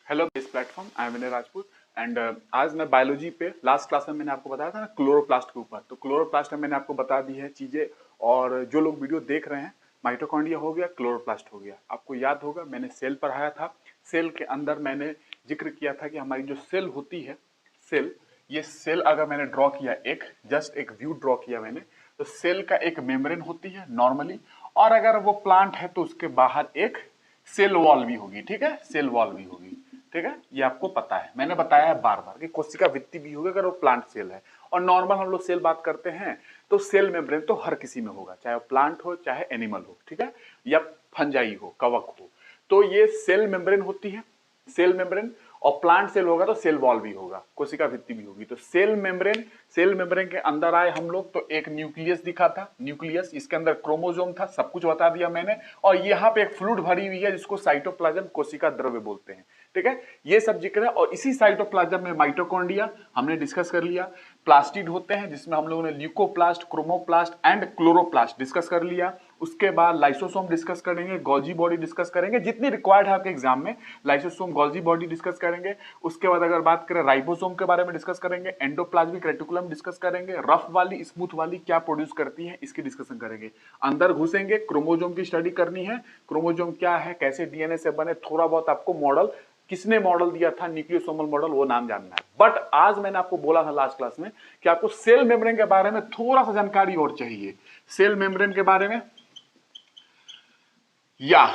Hello इस platform I am Vinay Rajput and आज मैं बायोलॉजी पे लास्ट क्लास में मैंने आपको बताया था ना क्लोरोप्लास्ट के ऊपर। तो क्लोरोप्लास्ट में मैंने आपको बता दी है चीजें, और जो लोग वीडियो देख रहे हैं, माइटोकॉन्ड्रिया हो गया, क्लोरोप्लास्ट हो गया। आपको याद होगा मैंने सेल पढ़ाया था। सेल के अंदर मैंने जिक्र किया था कि हमारी जो सेल होती है, सेल, ये सेल अगर मैंने ड्रॉ किया, एक जस्ट एक व्यू ड्रॉ किया मैंने, तो सेल का एक मेम्ब्रेन होती है नॉर्मली, और अगर वो प्लांट है तो उसके बाहर एक सेल वॉल भी होगी। ठीक है, सेल वॉल भी होगी। ठीक है, ये आपको पता है, मैंने बताया है बार बार कि कोशिका भित्ति भी होगी अगर वो प्लांट सेल है। और नॉर्मल हम लोग सेल बात करते हैं तो सेल मेम्ब्रेन तो हर किसी में होगा, चाहे वो प्लांट हो चाहे एनिमल हो। ठीक है, या फंजाई हो, कवक हो, तो ये सेल मेम्ब्रेन होती है, सेल मेम्ब्रेन। और प्लांट सेल होगा तो सेल वॉल भी होगा, कोशिका भित्ति भी होगी। तो सेल मेम्ब्रेन के अंदर आए हम लोग तो एक न्यूक्लियस दिखा था, न्यूक्लियस, इसके अंदर क्रोमोसोम था, सब कुछ बता दिया मैंने। और यहाँ पे एक फ्लूइड भरी हुई है जिसको साइटोप्लाज्म, कोशिका द्रव्य बोलते हैं। ठीक है, ये सब जिक्र है। और इसी साइटोप्लाज्म में माइटोकॉन्ड्रिया हमने डिस्कस कर लिया, प्लास्टिड होते हैं जिसमें हम लोगों ने leucoplast, chromoplast and chloroplast discuss कर लिया। उसके बाद लाइसोसोम डिस्कस करेंगे, गोल्जी बॉडी डिस्कस करेंगे, जितनी रिक्वायर्ड है आपके एग्जाम में, लाइसोसोम, गोल्जी बॉडी डिस्कस करेंगे। उसके बाद अगर बात करें राइबोसोम के बारे में डिस्कस करेंगे, एंडोप्लाज्मिक रेटिकुलम डिस्कस करेंगे, रफ वाली, स्मूथ वाली क्या प्रोड्यूस करती है इसकी डिस्कशन करेंगे। अंदर घुसेंगे, क्रोमोसोम की स्टडी करनी है, क्रोमोसोम क्या है, कैसे डीएनए से बने, थोड़ा बहुत आपको मॉडल, किसने मॉडल दिया था, न्यूक्लियोसोमल मॉडल, वो नाम जानना है। बट आज मैंने आपको बोला था लास्ट क्लास में कि आपको सेल मेम्ब्रेन के बारे में थोड़ा सा जानकारी और चाहिए, सेल मेम्ब्रेन के बारे में या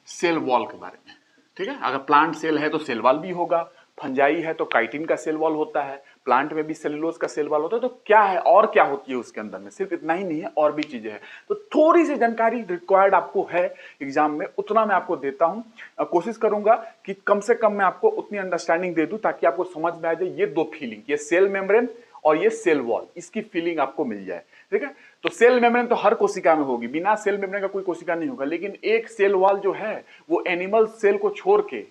सेल वॉल के बारे में। ठीक है, अगर प्लांट सेल है तो सेल वॉल भी होगा, फंजाई है तो काइटिन का सेल वॉल होता है, प्लांट में भी सेलुलोज का सेल वॉल होता है। तो क्या है और क्या होती है उसके अंदर में, सिर्फ इतना ही नहीं है, और भी चीजें हैं। तो थोड़ी सी जानकारी रिक्वायर्ड आपको है एग्जाम में, उतना मैं आपको देता हूं। कोशिश करूंगा कि कम से कम मैं आपको उतनी अंडरस्टैंडिंग दे दूं ताकि आपको समझ में आ जाए ये दो फीलिंग, ये सेल मेम्ब्रेन और ये सेल वॉल, इसकी फीलिंग आपको मिल जाए। ठीक है, तो सेल मेम्ब्रेन तो हर कोशिका में होगी, बिना सेल मेम्ब्रेन का कोई कोशिका नहीं होगा। लेकिन एक सेल वॉल जो है वो एनिमल सेल को छोड़ के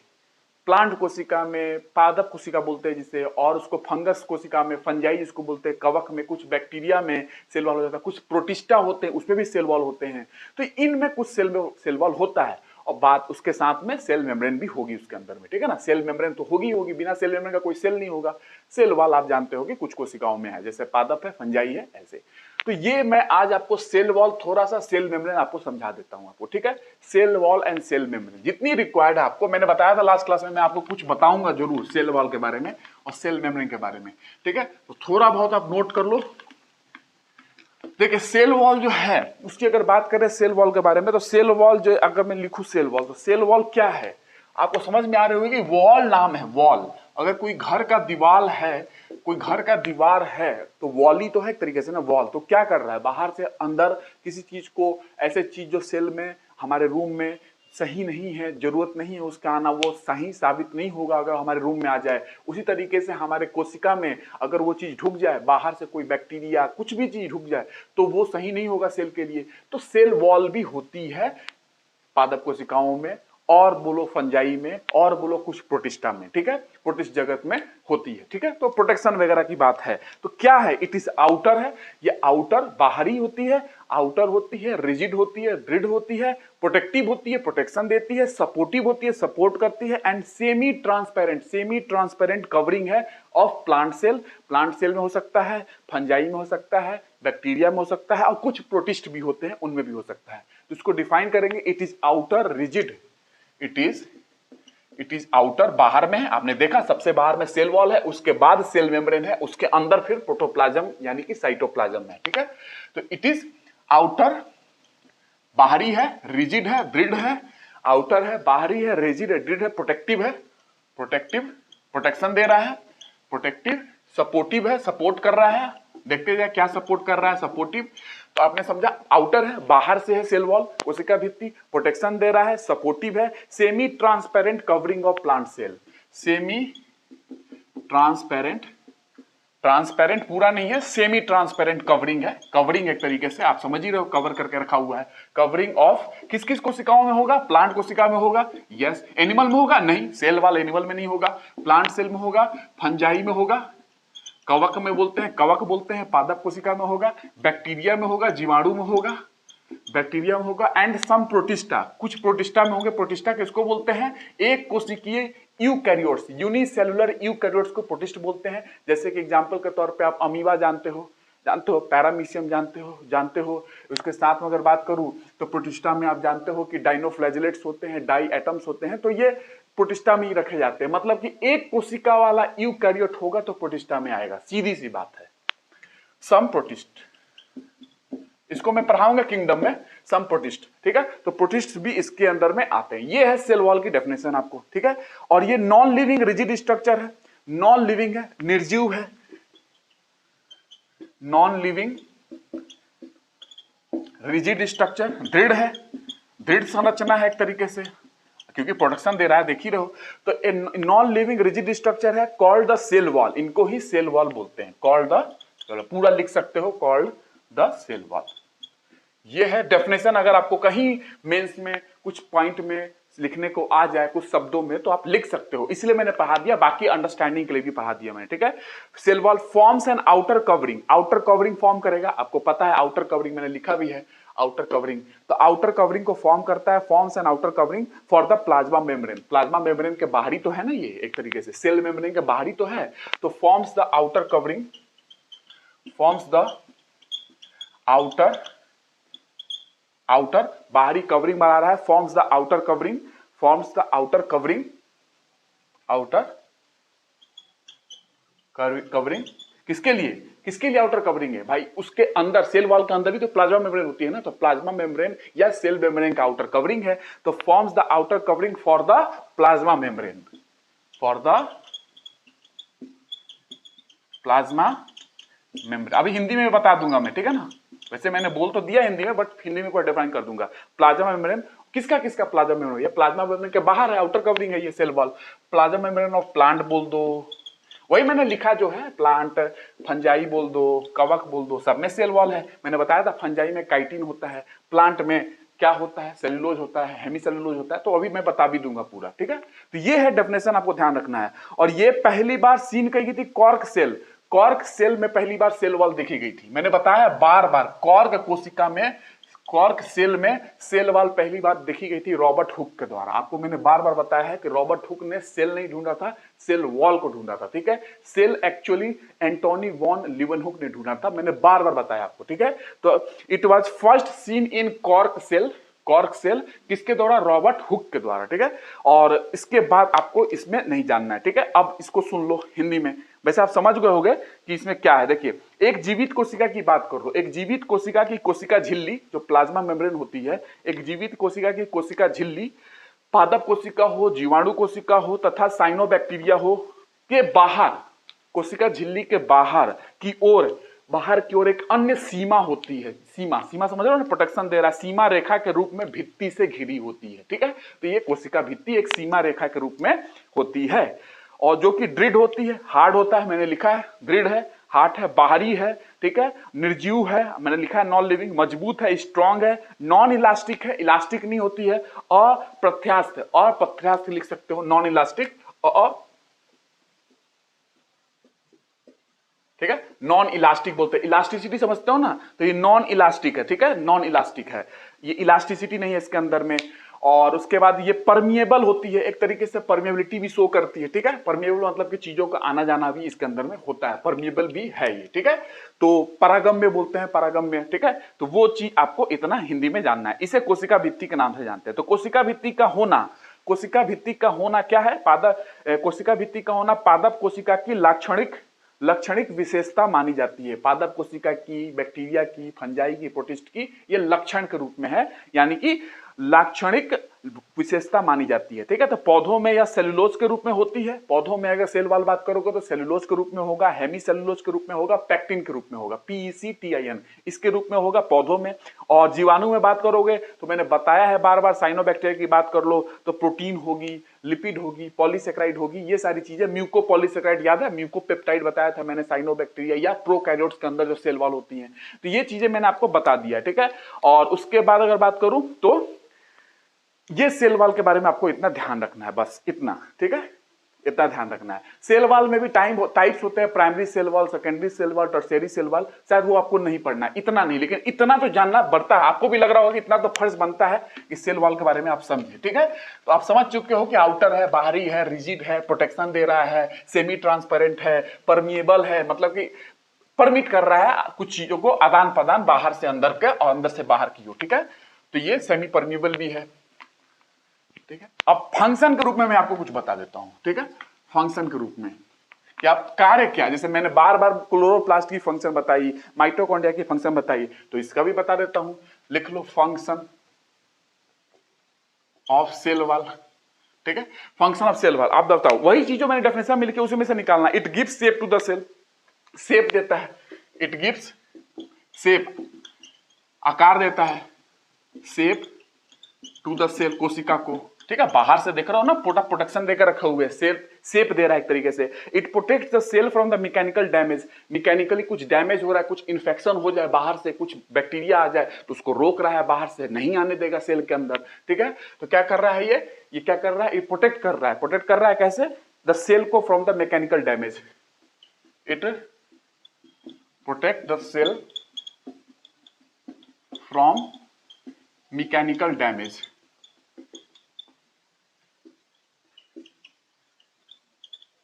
प्लांट कोशिका में, पादप कोशिका बोलते हैं जिसे, और उसको फंगस कोशिका में, फंजाई जिसको बोलते हैं, कवक में, कुछ बैक्टीरिया में सेल वॉल हो जाता है, कुछ प्रोटिस्टा होते हैं उसमें भी सेल वॉल होते हैं। तो इनमें कुछ सेल वॉल होता है, और बात उसके साथ में सेल मेम्ब्रेन भी होगी उसके अंदर में। ठीक है ना, सेल मेम्ब्रेन तो होगी होगी, बिना सेल मेम्ब्रेन का कोई सेल नहीं होगा। सेल वॉल आप जानते हो कि कुछ कोशिकाओं में है, जैसे पादप है, फंजाई है, ऐसे। तो ये मैं आज आपको सेल वॉल, थोड़ा सा सेल मेम्ब्रेन आपको समझा देता हूं आपको। ठीक है, cell wall and cell membrane जितनी रिक्वायर्ड है आपको, मैंने बताया था लास्ट क्लास में, मैं आपको कुछ बताऊंगा जरूर सेल वॉल के बारे में और सेल मेम्ब्रेन के बारे में। ठीक है, तो थोड़ा बहुत आप नोट कर लो। देखिए सेल वॉल जो है उसकी अगर बात करें सेल वॉल के बारे में, तो सेल वॉल जो अगर मैं लिखूं सेल वॉल, तो सेल वॉल क्या है आपको समझ में आ रही होगी। वॉल नाम है, वॉल। अगर कोई घर का दीवार है, कोई घर का दीवार है तो वॉल ही तो है एक तरीके से ना, वॉल। तो क्या कर रहा है, बाहर से अंदर किसी चीज को, ऐसे चीज जो सेल में, हमारे रूम में सही नहीं है, जरूरत नहीं है उसका आना, वो सही साबित नहीं होगा अगर हमारे रूम में आ जाए। उसी तरीके से हमारे कोशिका में अगर वो चीज ढुक जाए, बाहर से कोई बैक्टीरिया कुछ भी चीज ढुक जाए, तो वो सही नहीं होगा सेल के लिए। तो सेल वॉल भी होती है पादप कोशिकाओं में, और बोलो फंजाई में, और बोलो कुछ प्रोटिस्टा में। ठीक है, प्रोटिस्ट जगत में होती है। ठीक है, तो प्रोटेक्शन वगैरह की बात है तो क्या है, इट इज आउटर है, ये आउटर बाहरी होती है, आउटर होती है, रिजिड होती है, दृढ़ होती है, प्रोटेक्टिव होती है, प्रोटेक्शन देती है, सपोर्टिव होती है, सपोर्ट करती है, एंड सेमी ट्रांसपेरेंट कवरिंग है of plant cell. Plant cell में हो सकता है, फंजाई में हो सकता है, बैक्टीरिया में हो सकता है, और कुछ प्रोटिस्ट भी होते हैं उनमें भी हो सकता है। तो इसको डिफाइन करेंगे, it is outer rigid, it is outer, बाहर में है। आपने देखा सबसे बाहर में सेल वॉल है, उसके बाद सेल मेम्ब्रेन है, उसके अंदर फिर प्रोटोप्लाज्म यानी कि साइटोप्लाज्म है। ठीक है, तो इट इज आउटर, बाहरी है, रिजिड है, दृढ़ है, आउटर है, बाहरी है, रिजिड है, दृढ़ है, प्रोटेक्टिव है, प्रोटेक्टिव, प्रोटेक्शन दे रहा है, प्रोटेक्टिव, सपोर्टिव है, सपोर्ट कर रहा है। देखते जाए क्या सपोर्ट कर रहा है, सपोर्टिव। तो आपने समझा, आउटर है, बाहर से है सेल वॉल, कोशिका भित्ति, प्रोटेक्शन दे रहा है, सपोर्टिव है, semi transparent covering of plant cell, semi transparent, transparent पूरा नहीं है, सेमी ट्रांसपेरेंट कवरिंग है, कवरिंग एक तरीके से आप समझ ही रहे हो, कवर करके रखा हुआ है। कवरिंग ऑफ किस किस कोशिकाओं में होगा, प्लांट कोशिका में होगा, यस। एनिमल में होगा नहीं, सेल वाल एनिमल में नहीं होगा, प्लांट सेल में होगा, फंजाई में होगा, कवक में बोलते हैं, कवक बोलते हैं, पादप कोशिका में होगा, बैक्टीरिया में होगा, जीवाणु में होगा, बैक्टीरिया में होगा, एंड सम प्रोटिस्टा, कुछ प्रोटिस्टा में होंगे। प्रोटिस्टा किसको बोलते हैं? एक कोशिकीय यूकैरियोट्स, यूनिसेलुलर यूकैरियोट्स को प्रोटिस्ट बोलते हैं। जैसे कि एग्जांपल के तौर पे आप अमीबा जानते हो, पैरामीशियम जानते हो। उसके साथ में अगर बात करूं तो प्रोटिस्टा में आप जानते हो कि डाइनोफ्लैजिलेट्स होते हैं, डाई एटम्स होते हैं, तो ये प्रोटिस्टा में ही रखे जाते हैं। मतलब कि एक कोशिका वाला यूकैरियोट होगा तो प्रोटिस्टा में आएगा, सीधी सी बात है। सम प्रोटिस्ट, इसको मैं पढ़ाऊंगा किंगडम में, सम प्रोटिस्ट, ठीक है। तो प्रोटिस्ट भी इसके अंदर में आते हैं। ये है सेल वॉल की डेफिनेशन आपको, ठीक है। और ये नॉन लिविंग रिजिड स्ट्रक्चर है, नॉन लिविंग है, निर्जीव है, नॉन लिविंग रिजिड स्ट्रक्चर, दृढ़ है, दृढ़ संरचना है एक तरीके से, क्योंकि प्रोडक्शन दे रहा है, देख ही रहो। तो नॉन लिविंग रिजिड स्ट्रक्चर है, कॉल्ड द सेल वॉल, इनको ही सेल वॉल बोलते हैं, कॉल्ड द, चलो पूरा लिख सकते हो, कॉल्ड द सेल वॉल। ये है डेफिनेशन। अगर आपको कहीं मेंस में कुछ पॉइंट में लिखने को आ जाए कुछ शब्दों में तो आप लिख सकते हो, इसलिए मैंने पढ़ा दिया, बाकी अंडरस्टैंडिंग के लिए भी पढ़ा दिया मैंने, ठीक है। Cell wall forms an outer covering, outer covering form करेगा, आपको पता है आउटर कवरिंग, मैंने लिखा भी है आउटर कवरिंग। तो आउटर कवरिंग को फॉर्म करता है, forms an outer covering for the plasma membrane, plasma membrane के बाहरी तो है ना, ये एक तरीके से सेल मेम्ब्रेन के बाहरी तो है, तो forms the outer covering, forms the outer बाहरी कवरिंग बना रहा है, forms the outer covering, forms the outer covering, covering किसके लिए आउटर कवरिंग है भाई? उसके अंदर, सेल वॉल के अंदर भी तो प्लाज्मा मेम्ब्रेन होती है ना, तो प्लाज्मा मेम्ब्रेन या सेल मेम्ब्रेन का आउटर कवरिंग है, तो forms the outer covering for the plasma membrane, for the plasma membrane. अभी हिंदी में बता दूंगा मैं, ठीक है ना, वैसे मैंने बोल तो दिया हिंदी में, बट हिंदी में कोई डिफाइन कर दूंगा। प्लाज्मा मेम्ब्रेन किसका प्लाज्मा मेम्ब्रेन? ये प्लाज्मा मेम्ब्रेन के बाहर है, आउटर कवरिंग है ये cell wall. Plasma membrane of plant बोल दो, वही मैंने लिखा जो है, प्लांट, फंजाई बोल दो, कवक बोल दो, सब में सेल वॉल है। मैंने बताया था फंजाई में काइटिन होता है, प्लांट में क्या होता है, सेलुलोज होता है, हेमी सेलुलोज होता है, तो अभी मैं बता भी दूंगा पूरा, ठीक है। तो ये है डेफिनेशन, आपको ध्यान रखना है। और ये पहली बार सीन कही गई थी कॉर्क सेल, कॉर्क सेल में पहली बार सेल वॉल देखी गई थी। मैंने बताया बार बार, कॉर्क कोशिका में, कॉर्क सेल में सेल वॉल पहली बार देखी गई थी रॉबर्ट हुक के द्वारा। आपको मैंने बार बार बताया है कि रॉबर्ट हुक ने सेल नहीं ढूंढा था, सेल वॉल को ढूंढा था, ठीक है। सेल एक्चुअली एंटोनी वॉन लीवनहुक ने ढूंढा था, मैंने बार बार बताया आपको, ठीक है। तो it was first seen in cork cell, cork cell किसके द्वारा? रॉबर्ट हुक के द्वारा, ठीक है। और इसके बाद आपको इसमें नहीं जानना है, ठीक है। अब इसको सुन लो हिंदी में, वैसे आप समझ गए होंगे कि इसमें क्या है। देखिए, एक जीवित कोशिका की बात करो, एक जीवित कोशिका की कोशिका झिल्ली जो प्लाज्मा मेम्ब्रेन होती है, एक जीवित कोशिका की कोशिका झिल्ली पादप कोशिका हो, जीवाणु कोशिका हो तथा साइनोबैक्टीरिया हो के बाहर, कोशिका झिल्ली के बाहर की ओर एक अन्य सीमा होती है। सीमा समझ रहे हो ना, प्रोटेक्शन दे रहा है, सीमा रेखा के रूप में भित्ति से घिरी होती है, ठीक है। तो ये कोशिका भित्ति एक सीमा रेखा के रूप में होती है, और जो कि दृढ़ होती है, हार्ड होता है, मैंने लिखा है दृढ़ है, हार्ड है, बाहरी है, ठीक है, निर्जीव है, मैंने लिखा है नॉन लिविंग, मजबूत है, स्ट्रांग है, नॉन इलास्टिक है, इलास्टिक नहीं होती है, अप्रत्यास्थ, अप्रत्यास्थ लिख सकते हो, नॉन इलास्टिक, ठीक है, नॉन इलास्टिक बोलते हैं, इलास्टिसिटी समझते हो ना, तो ये नॉन इलास्टिक है, ठीक है, नॉन इलास्टिक है, ये इलास्टिसिटी नहीं है इसके अंदर में। और उसके बाद ये परमिएबल होती है, एक तरीके से परमिएबिलिटी भी शो करती है, ठीक है। परमिएबल मतलब कि चीजों का आना जाना भी इसके अंदर में होता है, परमिएबल भी है ये, ठीक है। तो परागम्य बोलते हैं, परागम्य, ठीक है। तो वो चीज आपको इतना हिंदी में जानना है, इसे कोशिका भित्ति के नाम से जानते हैं। तो कोशिका भित्ति का होना, कोशिका भित्ति का होना क्या है? कोशिका भित्ति का होना पादप कोशिका की लक्षणिक विशेषता मानी जाती है। पादप कोशिका की, बैक्टीरिया की, फंजाई की, प्रोटिस्ट की, ये लक्षण के रूप में है, यानी कि लाक्षणिक विशेषता मानी जाती है, ठीक है। तो पौधों में या सेलुलोज के रूप में होती है, पौधों में अगर सेल वॉल बात करोगे तो सेलुलोज के रूप में होगा, हेमी सेलुलोज के रूप में होगा, पैक्टिन के रूप में होगा, PECTIN इसके रूप में होगा पौधों में। और जीवाणु में बात करोगे तो मैंने बताया है बार बार, साइनोबैक्टीरिया की बात कर लो तो प्रोटीन होगी, लिपिड होगी, पॉलीसेक्राइड होगी, ये सारी चीजें, म्यूकोपॉलीसेक्राइड याद है, म्यूकोपेप्टाइड बताया था मैंने साइनोबैक्टीरिया या प्रोकैरियोट्स के अंदर जो सेल वॉल होती हैं, तो ये चीजें मैंने आपको बता दिया, ठीक है। और उसके बाद अगर बात करूं तो ये सेल वॉल के बारे में आपको इतना ध्यान रखना है, बस इतना, ठीक है। इतना ध्यान रखना है। सेल वॉल में भी टाइप्स होते हैं, primary cell wall, secondary cell wall, tertiary cell wall, शायद वो आपको नहीं पढ़ना है, इतना नहीं, लेकिन इतना तो जानना बढ़ता है। आपको भी लग रहा होगा कि इतना तो फर्ज बनता है कि सेल वॉल के बारे में आप समझे, ठीक है। तो आप समझ चुके हो कि आउटर है, बाहरी है, रिजिड है, प्रोटेक्शन दे रहा है, सेमी ट्रांसपेरेंट है, परमिएबल है, मतलब कि परमिट कर रहा है कुछ चीजों को आदान प्रदान बाहर से अंदर के और अंदर से बाहर की हो, ठीक है। तो ये सेमी परमिएबल भी है, ठीक है। अब फंक्शन के रूप में मैं आपको कुछ बता देता हूं, ठीक है। फंक्शन के रूप में कि आप कार्य क्या, जैसे मैंने बार बार क्लोरोप्लास्ट की फंक्शन बताई, माइटोकॉन्ड्रिया की फंक्शन बताई, तो इसका भी बता देता हूं। लिख लो फंक्शन ऑफ सेल वॉल, ठीक है। फंक्शन ऑफ सेल वॉल आप बताओ, वही चीज जो मैंने डेफिनेशन में लिखी उसी में से निकालना। It gives shape to the cell, shape देता है, इट गिव्स शेप, आकार देता है, शेप टू द सेल, कोशिका को, ठीक है। बाहर से देख रहा हो ना, प्रोटेक्शन देकर रखा हुआ है, शेप दे रहा है एक तरीके से। It protects the cell from the mechanical damage, mechanically कुछ डैमेज हो रहा है, कुछ इन्फेक्शन हो जाए बाहर से, कुछ बैक्टीरिया आ जाए तो उसको रोक रहा है, बाहर से नहीं आने देगा सेल के अंदर, ठीक है। तो क्या कर रहा है ये क्या कर रहा है, ये प्रोटेक्ट कर रहा है। प्रोटेक्ट कर रहा है कैसे, द सेल को from the mechanical damage, it protect the cell from mechanical damage,